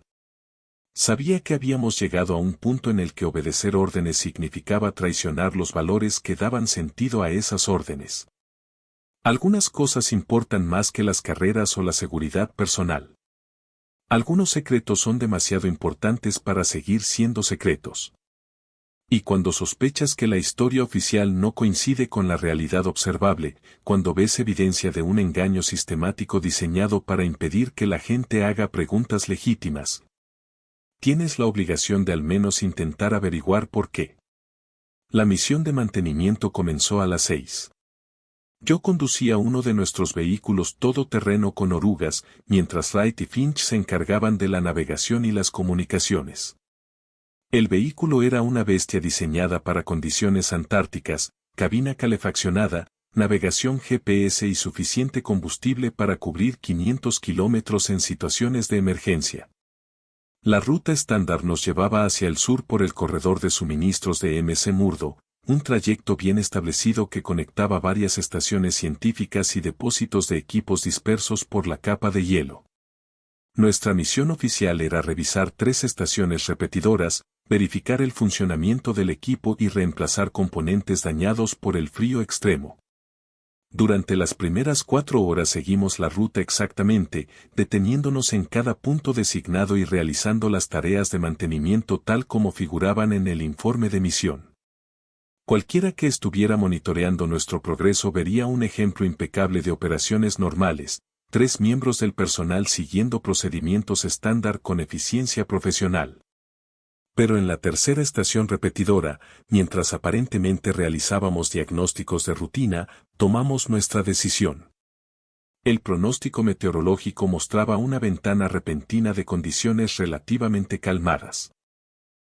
Sabía que habíamos llegado a un punto en el que obedecer órdenes significaba traicionar los valores que daban sentido a esas órdenes. Algunas cosas importan más que las carreras o la seguridad personal. Algunos secretos son demasiado importantes para seguir siendo secretos. Y cuando sospechas que la historia oficial no coincide con la realidad observable, cuando ves evidencia de un engaño sistemático diseñado para impedir que la gente haga preguntas legítimas, tienes la obligación de al menos intentar averiguar por qué. La misión de mantenimiento comenzó a las 6. Yo conducía uno de nuestros vehículos todoterreno con orugas, mientras Wright y Finch se encargaban de la navegación y las comunicaciones. El vehículo era una bestia diseñada para condiciones antárticas, cabina calefaccionada, navegación GPS y suficiente combustible para cubrir 500 kilómetros en situaciones de emergencia. La ruta estándar nos llevaba hacia el sur por el corredor de suministros de McMurdo, un trayecto bien establecido que conectaba varias estaciones científicas y depósitos de equipos dispersos por la capa de hielo. Nuestra misión oficial era revisar 3 estaciones repetidoras, verificar el funcionamiento del equipo y reemplazar componentes dañados por el frío extremo. Durante las primeras 4 horas seguimos la ruta exactamente, deteniéndonos en cada punto designado y realizando las tareas de mantenimiento tal como figuraban en el informe de misión. Cualquiera que estuviera monitoreando nuestro progreso vería un ejemplo impecable de operaciones normales, 3 miembros del personal siguiendo procedimientos estándar con eficiencia profesional. Pero en la tercera estación repetidora, mientras aparentemente realizábamos diagnósticos de rutina, tomamos nuestra decisión. El pronóstico meteorológico mostraba una ventana repentina de condiciones relativamente calmadas.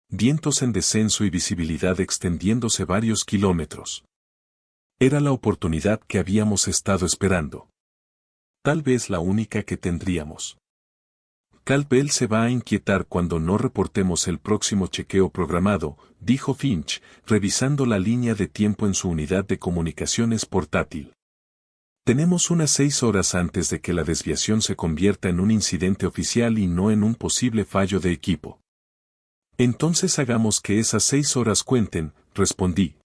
Vientos en descenso y visibilidad extendiéndose varios kilómetros. Era la oportunidad que habíamos estado esperando. Tal vez la única que tendríamos. Cal Bell se va a inquietar cuando no reportemos el próximo chequeo programado, dijo Finch, revisando la línea de tiempo en su unidad de comunicaciones portátil. Tenemos unas 6 horas antes de que la desviación se convierta en un incidente oficial y no en un posible fallo de equipo. Entonces hagamos que esas 6 horas cuenten, respondí.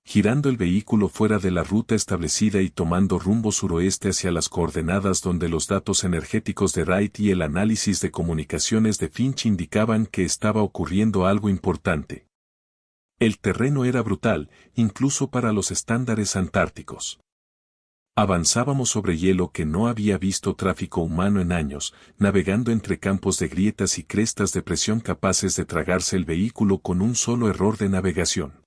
girando el vehículo fuera de la ruta establecida y tomando rumbo suroeste hacia las coordenadas donde los datos energéticos de Wright y el análisis de comunicaciones de Finch indicaban que estaba ocurriendo algo importante. El terreno era brutal, incluso para los estándares antárticos. Avanzábamos sobre hielo que no había visto tráfico humano en años, navegando entre campos de grietas y crestas de presión capaces de tragarse el vehículo con un solo error de navegación.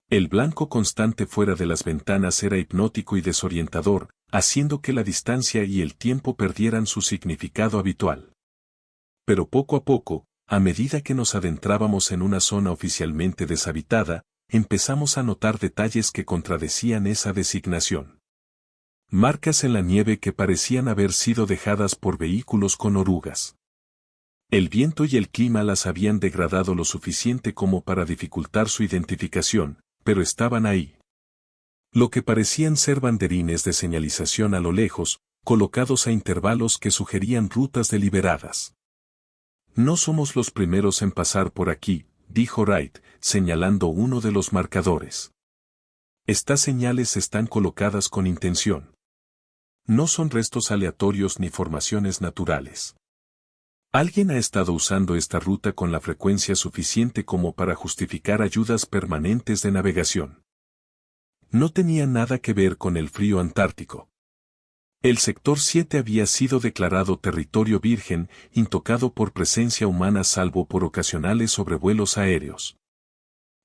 El blanco constante fuera de las ventanas era hipnótico y desorientador, haciendo que la distancia y el tiempo perdieran su significado habitual. Pero poco a poco, a medida que nos adentrábamos en una zona oficialmente deshabitada, empezamos a notar detalles que contradecían esa designación. Marcas en la nieve que parecían haber sido dejadas por vehículos con orugas. El viento y el clima las habían degradado lo suficiente como para dificultar su identificación, pero estaban ahí. Lo que parecían ser banderines de señalización a lo lejos, colocados a intervalos que sugerían rutas deliberadas. No somos los primeros en pasar por aquí, dijo Wright, señalando uno de los marcadores. Estas señales están colocadas con intención. No son restos aleatorios ni formaciones naturales. Alguien ha estado usando esta ruta con la frecuencia suficiente como para justificar ayudas permanentes de navegación. No tenía nada que ver con el frío antártico. El sector 7 había sido declarado territorio virgen, intocado por presencia humana salvo por ocasionales sobrevuelos aéreos.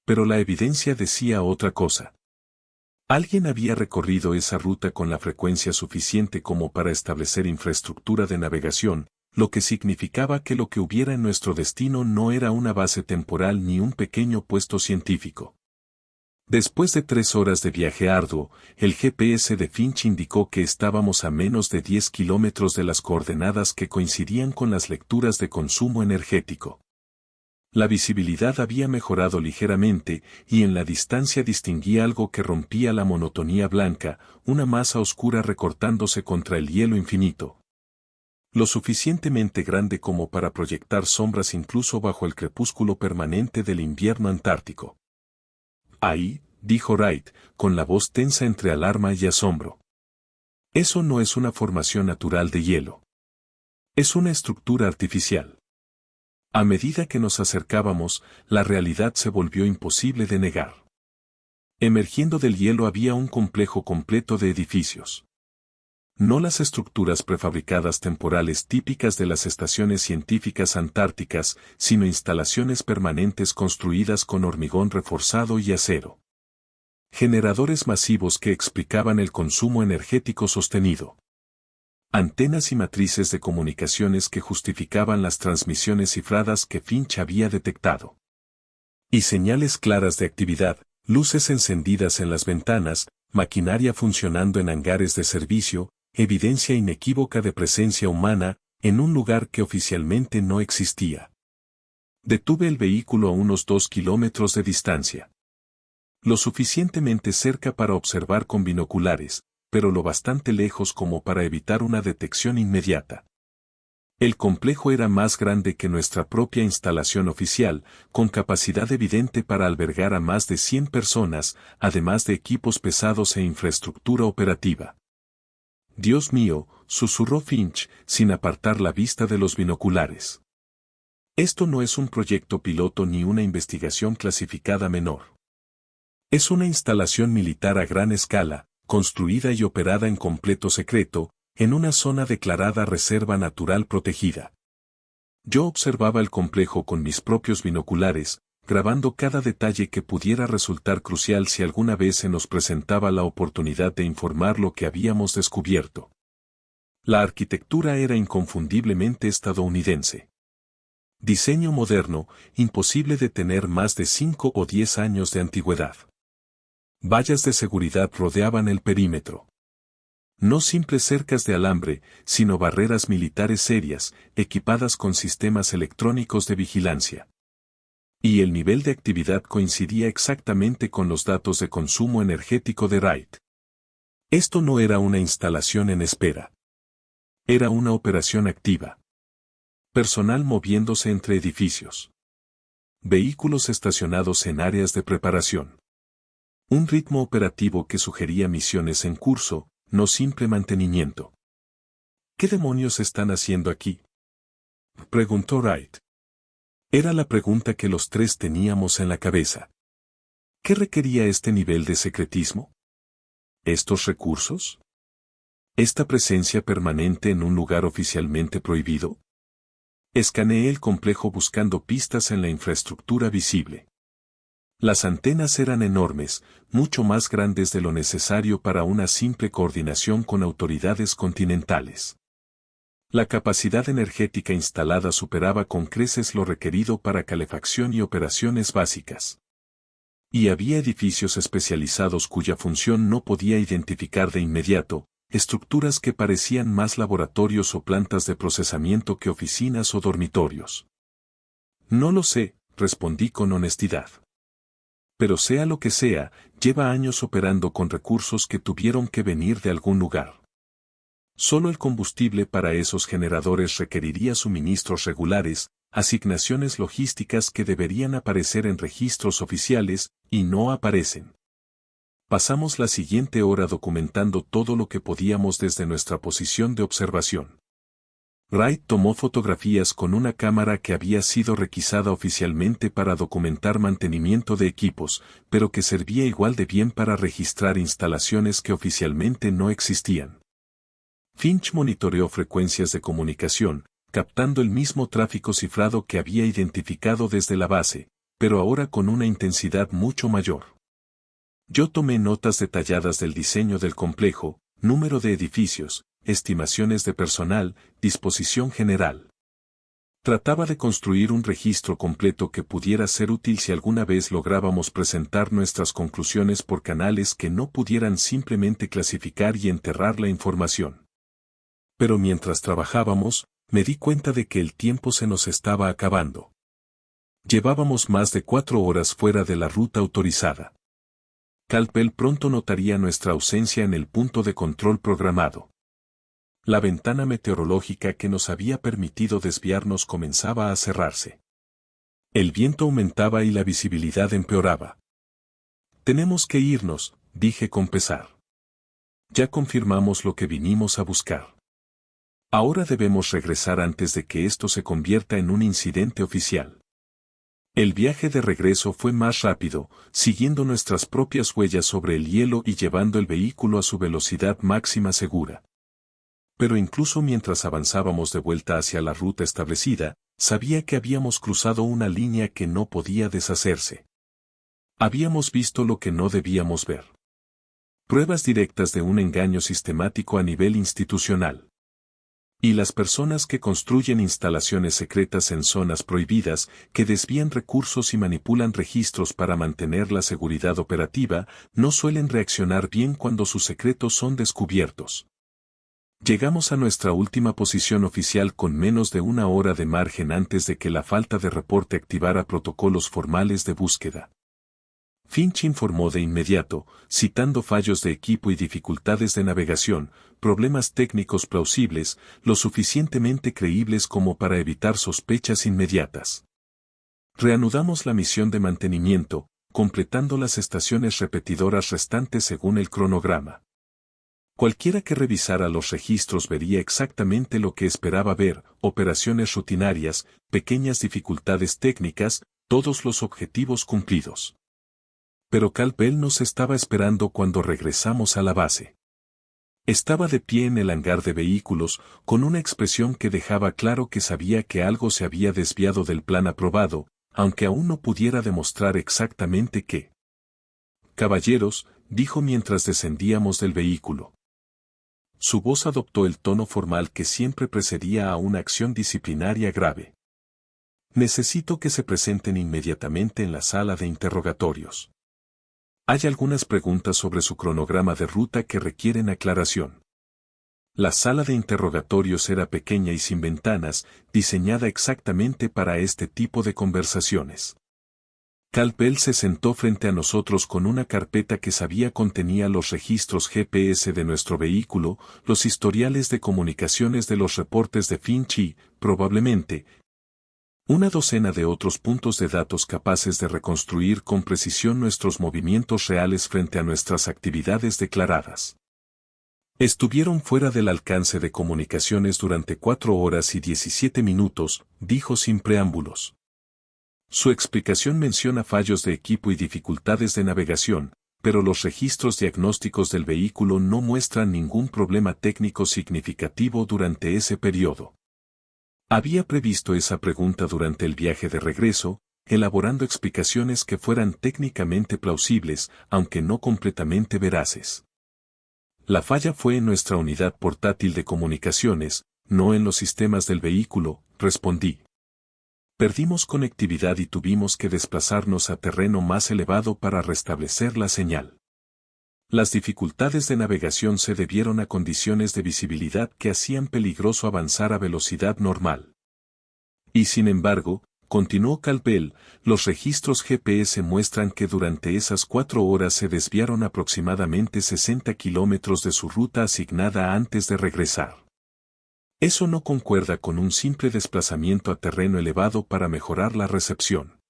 Pero la evidencia decía otra cosa. Alguien había recorrido esa ruta con la frecuencia suficiente como para establecer infraestructura de navegación, lo que significaba que lo que hubiera en nuestro destino no era una base temporal ni un pequeño puesto científico. Después de 3 horas de viaje arduo, el GPS de Finch indicó que estábamos a menos de 10 kilómetros de las coordenadas que coincidían con las lecturas de consumo energético. La visibilidad había mejorado ligeramente, y en la distancia distinguí algo que rompía la monotonía blanca, una masa oscura recortándose contra el hielo infinito. Lo suficientemente grande como para proyectar sombras incluso bajo el crepúsculo permanente del invierno antártico. Ahí, dijo Wright, con la voz tensa entre alarma y asombro. Eso no es una formación natural de hielo. Es una estructura artificial. A medida que nos acercábamos, la realidad se volvió imposible de negar. Emergiendo del hielo había un complejo completo de edificios. No las estructuras prefabricadas temporales típicas de las estaciones científicas antárticas, sino instalaciones permanentes construidas con hormigón reforzado y acero. Generadores masivos que explicaban el consumo energético sostenido. Antenas y matrices de comunicaciones que justificaban las transmisiones cifradas que Finch había detectado. Y señales claras de actividad, luces encendidas en las ventanas, maquinaria funcionando en hangares de servicio, evidencia inequívoca de presencia humana, en un lugar que oficialmente no existía. Detuve el vehículo a unos 2 kilómetros de distancia. Lo suficientemente cerca para observar con binoculares, pero lo bastante lejos como para evitar una detección inmediata. El complejo era más grande que nuestra propia instalación oficial, con capacidad evidente para albergar a más de 100 personas, además de equipos pesados e infraestructura operativa. Dios mío, susurró Finch, sin apartar la vista de los binoculares. Esto no es un proyecto piloto ni una investigación clasificada menor. Es una instalación militar a gran escala, construida y operada en completo secreto, en una zona declarada reserva natural protegida. Yo observaba el complejo con mis propios binoculares, grabando cada detalle que pudiera resultar crucial si alguna vez se nos presentaba la oportunidad de informar lo que habíamos descubierto. La arquitectura era inconfundiblemente estadounidense. Diseño moderno, imposible de tener más de 5 o 10 años de antigüedad. Vallas de seguridad rodeaban el perímetro. No simples cercas de alambre, sino barreras militares serias, equipadas con sistemas electrónicos de vigilancia. Y el nivel de actividad coincidía exactamente con los datos de consumo energético de Wright. Esto no era una instalación en espera. Era una operación activa. Personal moviéndose entre edificios. Vehículos estacionados en áreas de preparación. Un ritmo operativo que sugería misiones en curso, no simple mantenimiento. ¿Qué demonios están haciendo aquí?, preguntó Wright. Era la pregunta que los tres teníamos en la cabeza. ¿Qué requería este nivel de secretismo? ¿Estos recursos? ¿Esta presencia permanente en un lugar oficialmente prohibido? Escaneé el complejo buscando pistas en la infraestructura visible. Las antenas eran enormes, mucho más grandes de lo necesario para una simple coordinación con autoridades continentales. La capacidad energética instalada superaba con creces lo requerido para calefacción y operaciones básicas. Y había edificios especializados cuya función no podía identificar de inmediato, estructuras que parecían más laboratorios o plantas de procesamiento que oficinas o dormitorios. No lo sé, respondí con honestidad. Pero sea lo que sea, lleva años operando con recursos que tuvieron que venir de algún lugar. Solo el combustible para esos generadores requeriría suministros regulares, asignaciones logísticas que deberían aparecer en registros oficiales, y no aparecen. Pasamos la siguiente hora documentando todo lo que podíamos desde nuestra posición de observación. Wright tomó fotografías con una cámara que había sido requisada oficialmente para documentar mantenimiento de equipos, pero que servía igual de bien para registrar instalaciones que oficialmente no existían. Finch monitoreó frecuencias de comunicación, captando el mismo tráfico cifrado que había identificado desde la base, pero ahora con una intensidad mucho mayor. Yo tomé notas detalladas del diseño del complejo, número de edificios, estimaciones de personal, disposición general. Trataba de construir un registro completo que pudiera ser útil si alguna vez lográbamos presentar nuestras conclusiones por canales que no pudieran simplemente clasificar y enterrar la información. Pero mientras trabajábamos, me di cuenta de que el tiempo se nos estaba acabando. Llevábamos más de 4 horas fuera de la ruta autorizada. Caldwell pronto notaría nuestra ausencia en el punto de control programado. La ventana meteorológica que nos había permitido desviarnos comenzaba a cerrarse. El viento aumentaba y la visibilidad empeoraba. Tenemos que irnos, dije con pesar. Ya confirmamos lo que vinimos a buscar. Ahora debemos regresar antes de que esto se convierta en un incidente oficial. El viaje de regreso fue más rápido, siguiendo nuestras propias huellas sobre el hielo y llevando el vehículo a su velocidad máxima segura. Pero incluso mientras avanzábamos de vuelta hacia la ruta establecida, sabía que habíamos cruzado una línea que no podía deshacerse. Habíamos visto lo que no debíamos ver. Pruebas directas de un engaño sistemático a nivel institucional. Y las personas que construyen instalaciones secretas en zonas prohibidas, que desvían recursos y manipulan registros para mantener la seguridad operativa, no suelen reaccionar bien cuando sus secretos son descubiertos. Llegamos a nuestra última posición oficial con menos de 1 hora de margen antes de que la falta de reporte activara protocolos formales de búsqueda. Finch informó de inmediato, citando fallos de equipo y dificultades de navegación, problemas técnicos plausibles, lo suficientemente creíbles como para evitar sospechas inmediatas. Reanudamos la misión de mantenimiento, completando las estaciones repetidoras restantes según el cronograma. Cualquiera que revisara los registros vería exactamente lo que esperaba ver: operaciones rutinarias, pequeñas dificultades técnicas, todos los objetivos cumplidos. Pero Caldwell nos estaba esperando cuando regresamos a la base. Estaba de pie en el hangar de vehículos, con una expresión que dejaba claro que sabía que algo se había desviado del plan aprobado, aunque aún no pudiera demostrar exactamente qué. «Caballeros», dijo mientras descendíamos del vehículo. Su voz adoptó el tono formal que siempre precedía a una acción disciplinaria grave. «Necesito que se presenten inmediatamente en la sala de interrogatorios. Hay algunas preguntas sobre su cronograma de ruta que requieren aclaración». La sala de interrogatorios era pequeña y sin ventanas, diseñada exactamente para este tipo de conversaciones. Caldwell se sentó frente a nosotros con una carpeta que sabía contenía los registros GPS de nuestro vehículo, los historiales de comunicaciones de los reportes de Finch y, probablemente, Una docena de otros puntos de datos capaces de reconstruir con precisión nuestros movimientos reales frente a nuestras actividades declaradas. Estuvieron fuera del alcance de comunicaciones durante 4 horas y 17 minutos, dijo sin preámbulos. Su explicación menciona fallos de equipo y dificultades de navegación, pero los registros diagnósticos del vehículo no muestran ningún problema técnico significativo durante ese periodo. Había previsto esa pregunta durante el viaje de regreso, elaborando explicaciones que fueran técnicamente plausibles, aunque no completamente veraces. La falla fue en nuestra unidad portátil de comunicaciones, no en los sistemas del vehículo, respondí. Perdimos conectividad y tuvimos que desplazarnos a terreno más elevado para restablecer la señal. Las dificultades de navegación se debieron a condiciones de visibilidad que hacían peligroso avanzar a velocidad normal. Y sin embargo, continuó Campbell, los registros GPS muestran que durante esas 4 horas se desviaron aproximadamente 60 kilómetros de su ruta asignada antes de regresar. Eso no concuerda con un simple desplazamiento a terreno elevado para mejorar la recepción.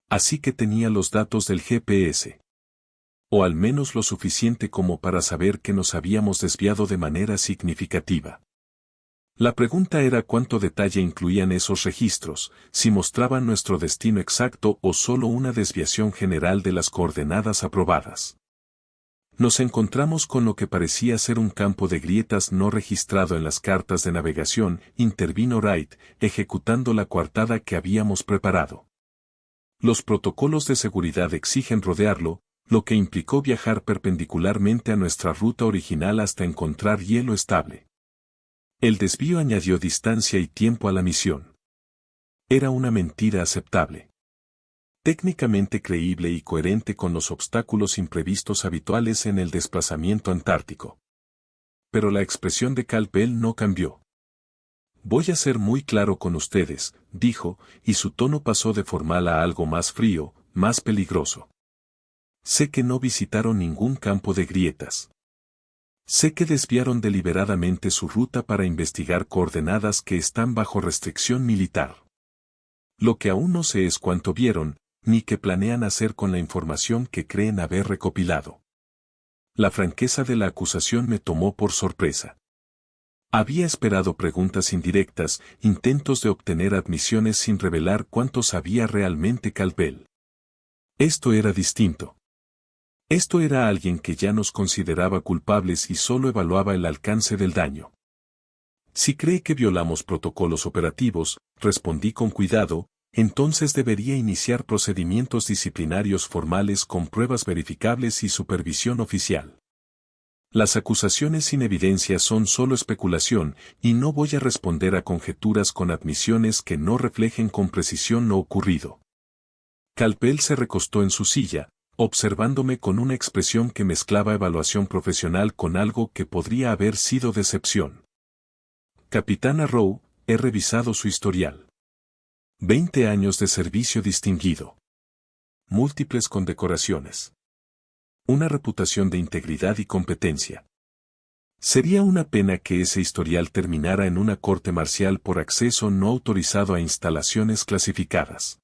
Así que tenía los datos del GPS. O al menos lo suficiente como para saber que nos habíamos desviado de manera significativa. La pregunta era cuánto detalle incluían esos registros, si mostraban nuestro destino exacto o solo una desviación general de las coordenadas aprobadas. Nos encontramos con lo que parecía ser un campo de grietas no registrado en las cartas de navegación, intervino Wright, ejecutando la coartada que habíamos preparado. Los protocolos de seguridad exigen rodearlo, lo que implicó viajar perpendicularmente a nuestra ruta original hasta encontrar hielo estable. El desvío añadió distancia y tiempo a la misión. Era una mentira aceptable. Técnicamente creíble y coherente con los obstáculos imprevistos habituales en el desplazamiento antártico. Pero la expresión de Campbell no cambió. Voy a ser muy claro con ustedes, dijo, y su tono pasó de formal a algo más frío, más peligroso. Sé que no visitaron ningún campo de grietas. Sé que desviaron deliberadamente su ruta para investigar coordenadas que están bajo restricción militar. Lo que aún no sé es cuánto vieron, ni qué planean hacer con la información que creen haber recopilado. La franqueza de la acusación me tomó por sorpresa. Había esperado preguntas indirectas, intentos de obtener admisiones sin revelar cuánto sabía realmente Campbell. Esto era distinto. Esto era alguien que ya nos consideraba culpables y solo evaluaba el alcance del daño. Si cree que violamos protocolos operativos, respondí con cuidado, entonces debería iniciar procedimientos disciplinarios formales con pruebas verificables y supervisión oficial. Las acusaciones sin evidencia son solo especulación, y no voy a responder a conjeturas con admisiones que no reflejen con precisión lo ocurrido. Campbell se recostó en su silla, observándome con una expresión que mezclaba evaluación profesional con algo que podría haber sido decepción. Capitana Rowe, he revisado su historial. 20 años de servicio distinguido. Múltiples condecoraciones. Una reputación de integridad y competencia. Sería una pena que ese historial terminara en una corte marcial por acceso no autorizado a instalaciones clasificadas.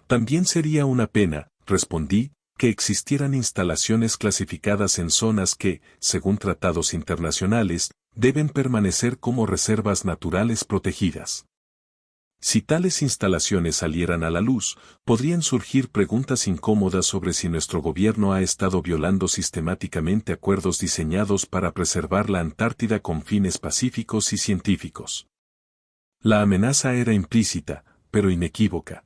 También sería una pena, respondí, que existieran instalaciones clasificadas en zonas que, según tratados internacionales, deben permanecer como reservas naturales protegidas. Si tales instalaciones salieran a la luz, podrían surgir preguntas incómodas sobre si nuestro gobierno ha estado violando sistemáticamente acuerdos diseñados para preservar la Antártida con fines pacíficos y científicos. La amenaza era implícita, pero inequívoca.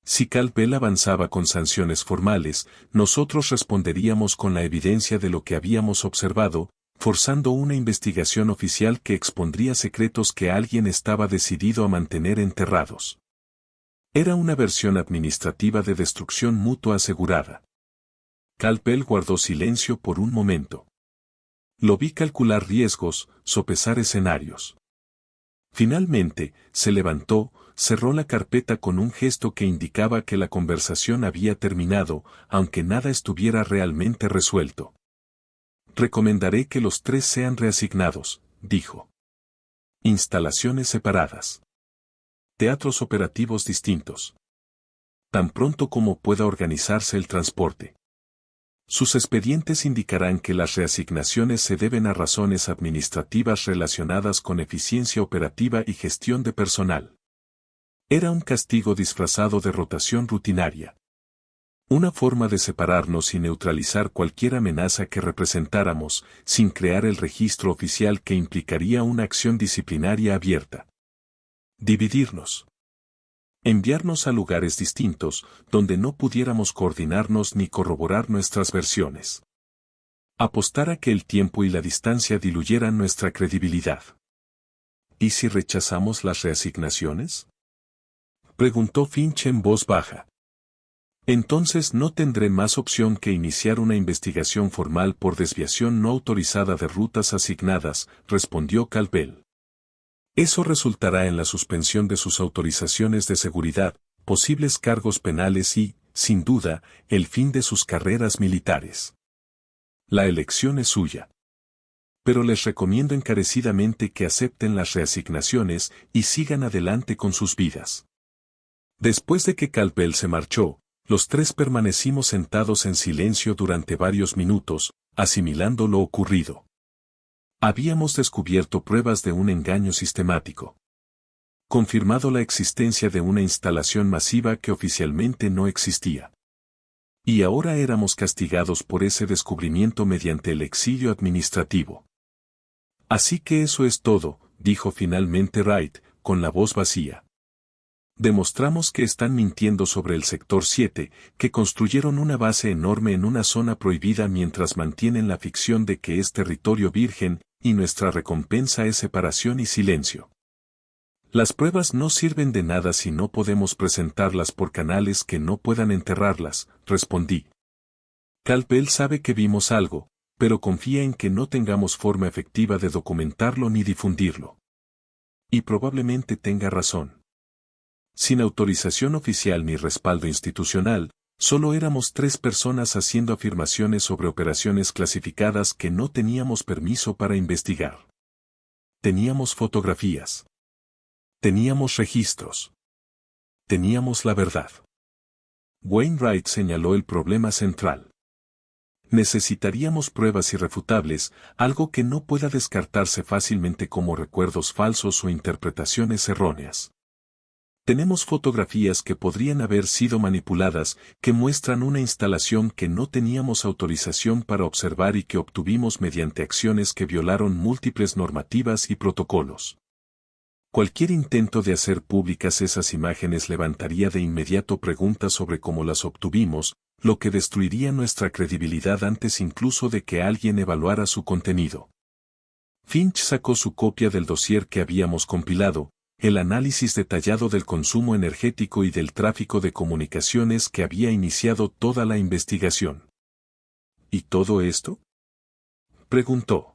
Si Campbell avanzaba con sanciones formales, nosotros responderíamos con la evidencia de lo que habíamos observado, forzando una investigación oficial que expondría secretos que alguien estaba decidido a mantener enterrados. Era una versión administrativa de destrucción mutua asegurada. Campbell guardó silencio por un momento. Lo vi calcular riesgos, sopesar escenarios. Finalmente, se levantó, cerró la carpeta con un gesto que indicaba que la conversación había terminado, aunque nada estuviera realmente resuelto. Recomendaré que los 3 sean reasignados, dijo. Instalaciones separadas. teatros operativos distintos. Tan pronto como pueda organizarse el transporte. Sus expedientes indicarán que las reasignaciones se deben a razones administrativas relacionadas con eficiencia operativa y gestión de personal. Era un castigo disfrazado de rotación rutinaria. Una forma de separarnos y neutralizar cualquier amenaza que representáramos, sin crear el registro oficial que implicaría una acción disciplinaria abierta. Dividirnos. Enviarnos a lugares distintos, donde no pudiéramos coordinarnos ni corroborar nuestras versiones. Apostar a que el tiempo y la distancia diluyeran nuestra credibilidad. ¿Y si rechazamos las reasignaciones?, preguntó Finch en voz baja. Entonces no tendré más opción que iniciar una investigación formal por desviación no autorizada de rutas asignadas, respondió Caldwell. Eso resultará en la suspensión de sus autorizaciones de seguridad, posibles cargos penales y, sin duda, el fin de sus carreras militares. La elección es suya. Pero les recomiendo encarecidamente que acepten las reasignaciones y sigan adelante con sus vidas. Después de que Caldwell se marchó, los tres permanecimos sentados en silencio durante varios minutos, asimilando lo ocurrido. Habíamos descubierto pruebas de un engaño sistemático. Confirmado la existencia de una instalación masiva que oficialmente no existía. Y ahora éramos castigados por ese descubrimiento mediante el exilio administrativo. Así que eso es todo, dijo finalmente Wright, con la voz vacía. Demostramos que están mintiendo sobre el sector 7, que construyeron una base enorme en una zona prohibida mientras mantienen la ficción de que es territorio virgen, y nuestra recompensa es separación y silencio. Las pruebas no sirven de nada si no podemos presentarlas por canales que no puedan enterrarlas, respondí. Caldwell sabe que vimos algo, pero confía en que no tengamos forma efectiva de documentarlo ni difundirlo. Y probablemente tenga razón. Sin autorización oficial ni respaldo institucional, solo éramos 3 personas haciendo afirmaciones sobre operaciones clasificadas que no teníamos permiso para investigar. Teníamos fotografías. Teníamos registros. Teníamos la verdad. Wainwright señaló el problema central. Necesitaríamos pruebas irrefutables, algo que no pueda descartarse fácilmente como recuerdos falsos o interpretaciones erróneas. Tenemos fotografías que podrían haber sido manipuladas, que muestran una instalación que no teníamos autorización para observar y que obtuvimos mediante acciones que violaron múltiples normativas y protocolos. Cualquier intento de hacer públicas esas imágenes levantaría de inmediato preguntas sobre cómo las obtuvimos, lo que destruiría nuestra credibilidad antes incluso de que alguien evaluara su contenido. Finch sacó su copia del dossier que habíamos compilado, el análisis detallado del consumo energético y del tráfico de comunicaciones que había iniciado toda la investigación. ¿Y todo esto?, preguntó.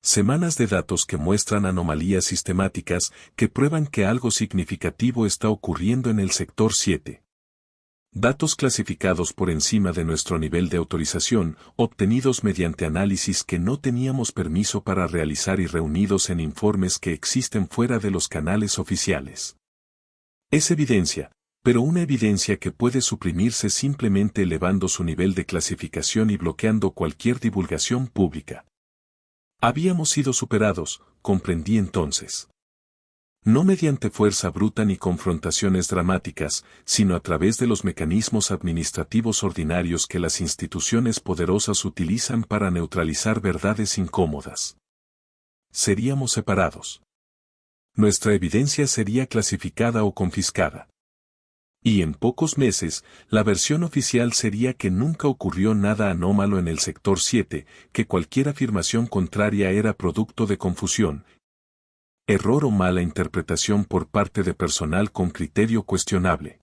Semanas de datos que muestran anomalías sistemáticas que prueban que algo significativo está ocurriendo en el sector 7. Datos clasificados por encima de nuestro nivel de autorización, obtenidos mediante análisis que no teníamos permiso para realizar y reunidos en informes que existen fuera de los canales oficiales. Es evidencia, pero una evidencia que puede suprimirse simplemente elevando su nivel de clasificación y bloqueando cualquier divulgación pública. Habíamos sido superados, comprendí entonces. No mediante fuerza bruta ni confrontaciones dramáticas, sino a través de los mecanismos administrativos ordinarios que las instituciones poderosas utilizan para neutralizar verdades incómodas. Seríamos separados. Nuestra evidencia sería clasificada o confiscada. Y en pocos meses, la versión oficial sería que nunca ocurrió nada anómalo en el sector 7, que cualquier afirmación contraria era producto de confusión, error o mala interpretación por parte de personal con criterio cuestionable.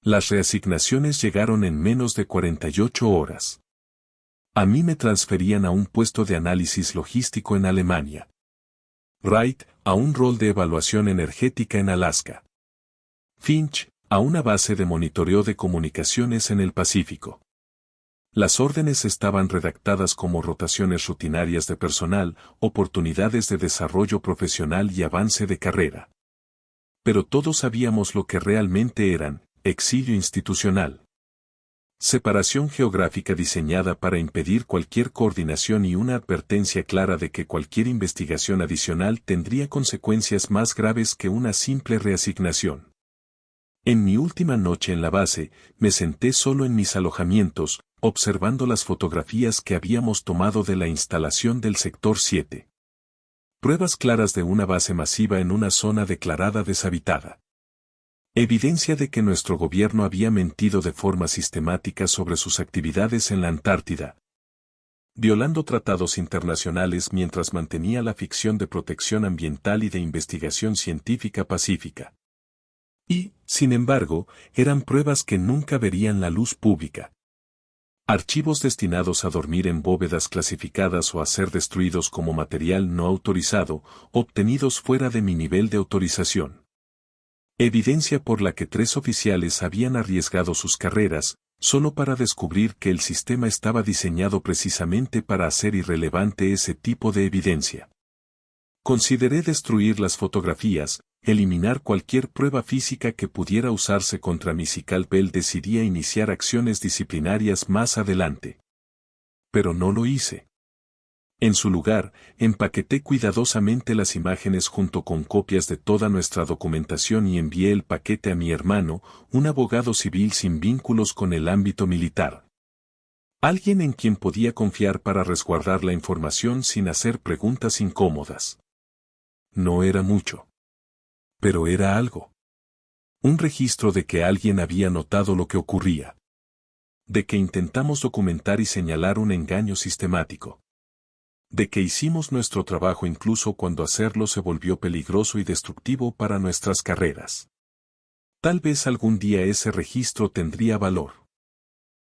Las reasignaciones llegaron en menos de 48 horas. A mí me transferían a un puesto de análisis logístico en Alemania. Wright, a un rol de evaluación energética en Alaska. Finch, a una base de monitoreo de comunicaciones en el Pacífico. Las órdenes estaban redactadas como rotaciones rutinarias de personal, oportunidades de desarrollo profesional y avance de carrera. Pero todos sabíamos lo que realmente eran: exilio institucional. Separación geográfica diseñada para impedir cualquier coordinación y una advertencia clara de que cualquier investigación adicional tendría consecuencias más graves que una simple reasignación. En mi última noche en la base, me senté solo en mis alojamientos, observando las fotografías que habíamos tomado de la instalación del Sector 7. Pruebas claras de una base masiva en una zona declarada deshabitada. Evidencia de que nuestro gobierno había mentido de forma sistemática sobre sus actividades en la Antártida, violando tratados internacionales mientras mantenía la ficción de protección ambiental y de investigación científica pacífica. Y, sin embargo, eran pruebas que nunca verían la luz pública. Archivos destinados a dormir en bóvedas clasificadas o a ser destruidos como material no autorizado, obtenidos fuera de mi nivel de autorización. Evidencia por la que 3 oficiales habían arriesgado sus carreras, solo para descubrir que el sistema estaba diseñado precisamente para hacer irrelevante ese tipo de evidencia. Consideré destruir las fotografías, eliminar cualquier prueba física que pudiera usarse contra mí si Calpel decidía iniciar acciones disciplinarias más adelante. Pero no lo hice. En su lugar, empaqueté cuidadosamente las imágenes junto con copias de toda nuestra documentación y envié el paquete a mi hermano, un abogado civil sin vínculos con el ámbito militar. Alguien en quien podía confiar para resguardar la información sin hacer preguntas incómodas. No era mucho. Pero era algo. Un registro de que alguien había notado lo que ocurría. De que intentamos documentar y señalar un engaño sistemático. De que hicimos nuestro trabajo incluso cuando hacerlo se volvió peligroso y destructivo para nuestras carreras. Tal vez algún día ese registro tendría valor.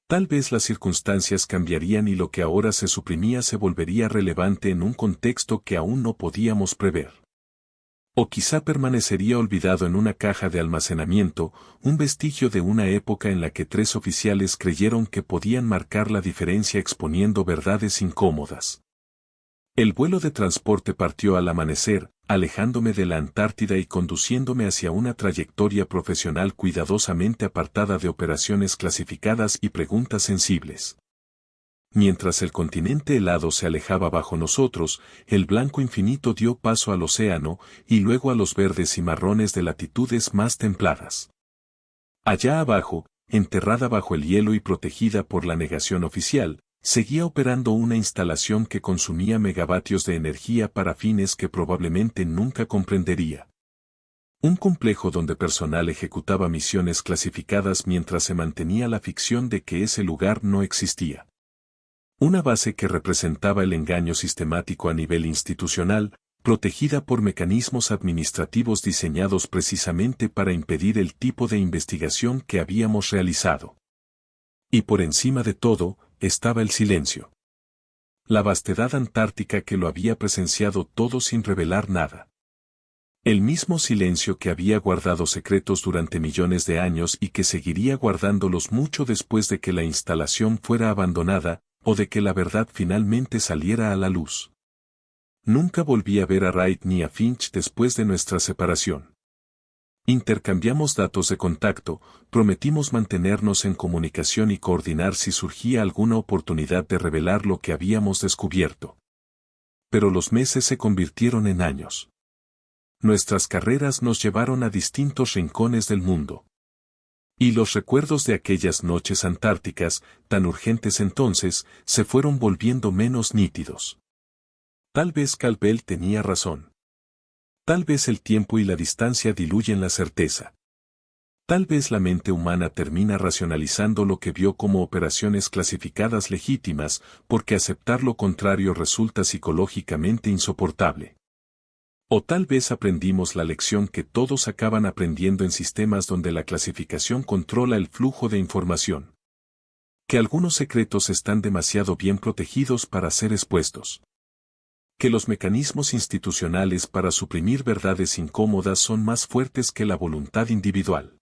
Tal vez las circunstancias cambiarían y lo que ahora se suprimía se volvería relevante en un contexto que aún no podíamos prever. O quizá permanecería olvidado en una caja de almacenamiento, un vestigio de una época en la que 3 oficiales creyeron que podían marcar la diferencia exponiendo verdades incómodas. El vuelo de transporte partió al amanecer, alejándome de la Antártida y conduciéndome hacia una trayectoria profesional cuidadosamente apartada de operaciones clasificadas y preguntas sensibles. Mientras el continente helado se alejaba bajo nosotros, el blanco infinito dio paso al océano, y luego a los verdes y marrones de latitudes más templadas. Allá abajo, enterrada bajo el hielo y protegida por la negación oficial, seguía operando una instalación que consumía megavatios de energía para fines que probablemente nunca comprendería. Un complejo donde personal ejecutaba misiones clasificadas mientras se mantenía la ficción de que ese lugar no existía. Una base que representaba el engaño sistemático a nivel institucional, protegida por mecanismos administrativos diseñados precisamente para impedir el tipo de investigación que habíamos realizado. Y por encima de todo, estaba el silencio. La vastedad antártica que lo había presenciado todo sin revelar nada. El mismo silencio que había guardado secretos durante millones de años y que seguiría guardándolos mucho después de que la instalación fuera abandonada, o de que la verdad finalmente saliera a la luz. Nunca volví a ver a Wright ni a Finch después de nuestra separación. Intercambiamos datos de contacto, prometimos mantenernos en comunicación y coordinar si surgía alguna oportunidad de revelar lo que habíamos descubierto. Pero los meses se convirtieron en años. Nuestras carreras nos llevaron a distintos rincones del mundo. Y los recuerdos de aquellas noches antárticas, tan urgentes entonces, se fueron volviendo menos nítidos. Tal vez Calpel tenía razón. Tal vez el tiempo y la distancia diluyen la certeza. Tal vez la mente humana termina racionalizando lo que vio como operaciones clasificadas legítimas, porque aceptar lo contrario resulta psicológicamente insoportable. O tal vez aprendimos la lección que todos acaban aprendiendo en sistemas donde la clasificación controla el flujo de información. Que algunos secretos están demasiado bien protegidos para ser expuestos. Que los mecanismos institucionales para suprimir verdades incómodas son más fuertes que la voluntad individual.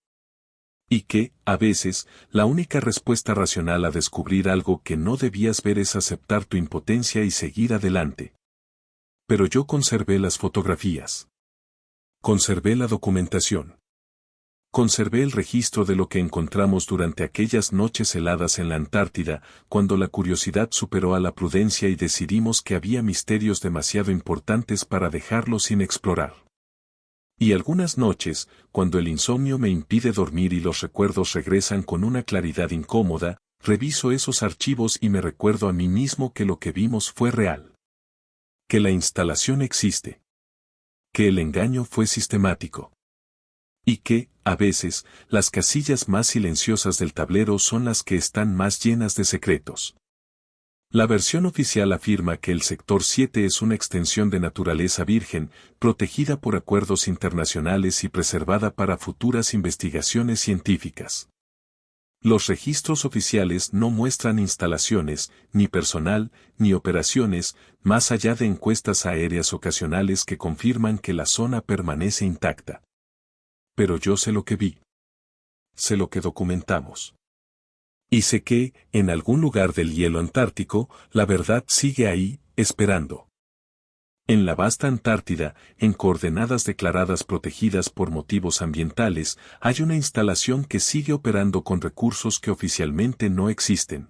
Y que, a veces, la única respuesta racional a descubrir algo que no debías ver es aceptar tu impotencia y seguir adelante. Pero yo conservé las fotografías. Conservé la documentación. Conservé el registro de lo que encontramos durante aquellas noches heladas en la Antártida, cuando la curiosidad superó a la prudencia y decidimos que había misterios demasiado importantes para dejarlos sin explorar. Y algunas noches, cuando el insomnio me impide dormir y los recuerdos regresan con una claridad incómoda, reviso esos archivos y me recuerdo a mí mismo que lo que vimos fue real. Que la instalación existe. Que el engaño fue sistemático. Y que, a veces, las casillas más silenciosas del tablero son las que están más llenas de secretos. La versión oficial afirma que el Sector 7 es una extensión de naturaleza virgen, protegida por acuerdos internacionales y preservada para futuras investigaciones científicas. Los registros oficiales no muestran instalaciones, ni personal, ni operaciones, más allá de encuestas aéreas ocasionales que confirman que la zona permanece intacta. Pero yo sé lo que vi. Sé lo que documentamos. Y sé que, en algún lugar del hielo antártico, la verdad sigue ahí, esperando. En la vasta Antártida, en coordenadas declaradas protegidas por motivos ambientales, hay una instalación que sigue operando con recursos que oficialmente no existen.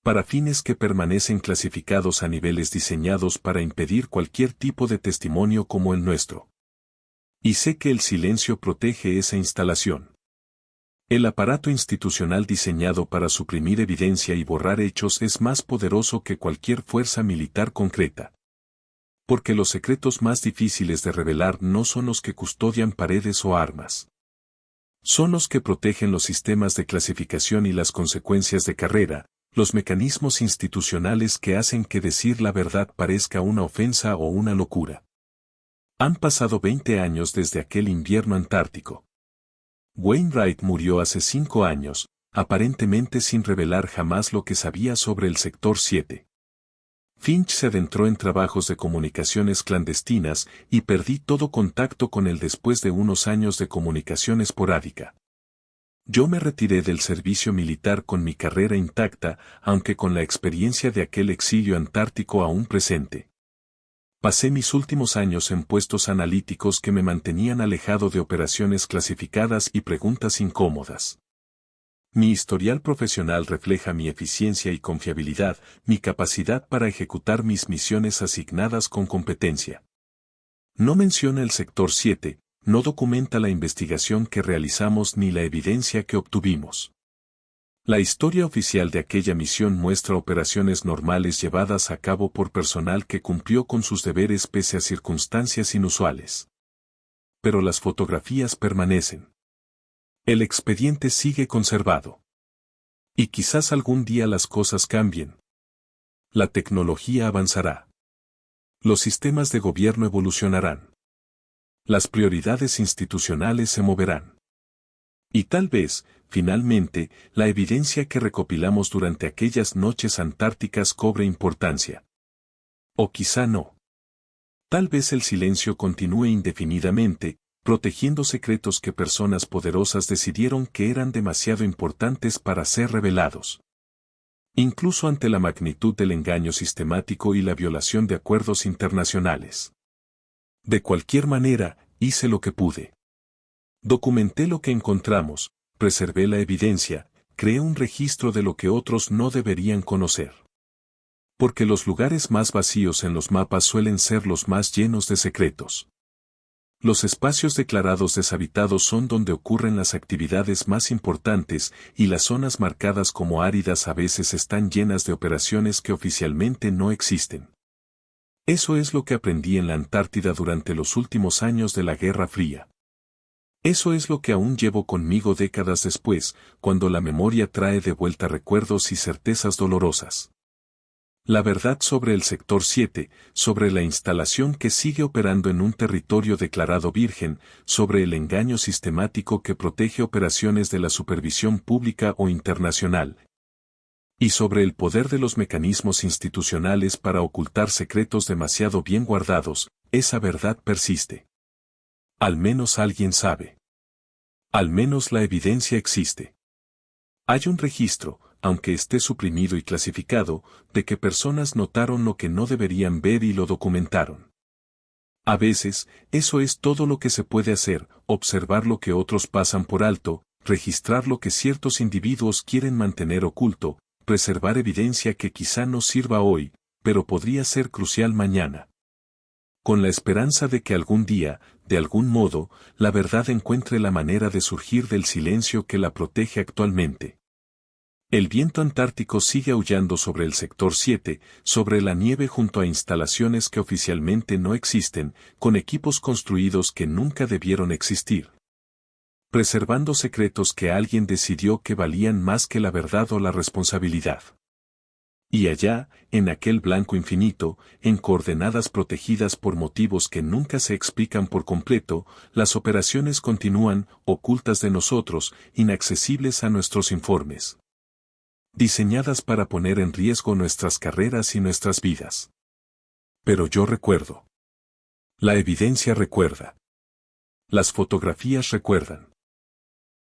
Para fines que permanecen clasificados a niveles diseñados para impedir cualquier tipo de testimonio como el nuestro. Y sé que el silencio protege esa instalación. El aparato institucional diseñado para suprimir evidencia y borrar hechos es más poderoso que cualquier fuerza militar concreta. Porque los secretos más difíciles de revelar no son los que custodian paredes o armas. Son los que protegen los sistemas de clasificación y las consecuencias de carrera, los mecanismos institucionales que hacen que decir la verdad parezca una ofensa o una locura. Han pasado 20 años desde aquel invierno antártico. Wainwright murió hace 5 años, aparentemente sin revelar jamás lo que sabía sobre el Sector 7. Finch se adentró en trabajos de comunicaciones clandestinas y perdí todo contacto con él después de unos años de comunicación esporádica. Yo me retiré del servicio militar con mi carrera intacta, aunque con la experiencia de aquel exilio antártico aún presente. Pasé mis últimos años en puestos analíticos que me mantenían alejado de operaciones clasificadas y preguntas incómodas. Mi historial profesional refleja mi eficiencia y confiabilidad, mi capacidad para ejecutar mis misiones asignadas con competencia. No menciona el Sector 7, no documenta la investigación que realizamos ni la evidencia que obtuvimos. La historia oficial de aquella misión muestra operaciones normales llevadas a cabo por personal que cumplió con sus deberes pese a circunstancias inusuales. Pero las fotografías permanecen. El expediente sigue conservado. Y quizás algún día las cosas cambien. La tecnología avanzará. Los sistemas de gobierno evolucionarán. Las prioridades institucionales se moverán. Y tal vez, finalmente, la evidencia que recopilamos durante aquellas noches antárticas cobre importancia. O quizá no. Tal vez el silencio continúe indefinidamente, protegiendo secretos que personas poderosas decidieron que eran demasiado importantes para ser revelados. Incluso ante la magnitud del engaño sistemático y la violación de acuerdos internacionales. De cualquier manera, hice lo que pude. Documenté lo que encontramos, preservé la evidencia, creé un registro de lo que otros no deberían conocer. Porque los lugares más vacíos en los mapas suelen ser los más llenos de secretos. Los espacios declarados deshabitados son donde ocurren las actividades más importantes y las zonas marcadas como áridas a veces están llenas de operaciones que oficialmente no existen. Eso es lo que aprendí en la Antártida durante los últimos años de la Guerra Fría. Eso es lo que aún llevo conmigo décadas después, cuando la memoria trae de vuelta recuerdos y certezas dolorosas. La verdad sobre el Sector 7, sobre la instalación que sigue operando en un territorio declarado virgen, sobre el engaño sistemático que protege operaciones de la supervisión pública o internacional. Y sobre el poder de los mecanismos institucionales para ocultar secretos demasiado bien guardados, esa verdad persiste. Al menos alguien sabe. Al menos la evidencia existe. Hay un registro, aunque esté suprimido y clasificado, de que personas notaron lo que no deberían ver y lo documentaron. A veces, eso es todo lo que se puede hacer, observar lo que otros pasan por alto, registrar lo que ciertos individuos quieren mantener oculto, preservar evidencia que quizá no sirva hoy, pero podría ser crucial mañana. Con la esperanza de que algún día, de algún modo, la verdad encuentre la manera de surgir del silencio que la protege actualmente. El viento antártico sigue aullando sobre el sector 7, sobre la nieve junto a instalaciones que oficialmente no existen, con equipos construidos que nunca debieron existir. Preservando secretos que alguien decidió que valían más que la verdad o la responsabilidad. Y allá, en aquel blanco infinito, en coordenadas protegidas por motivos que nunca se explican por completo, las operaciones continúan, ocultas de nosotros, inaccesibles a nuestros informes. Diseñadas para poner en riesgo nuestras carreras y nuestras vidas. Pero yo recuerdo. La evidencia recuerda. Las fotografías recuerdan.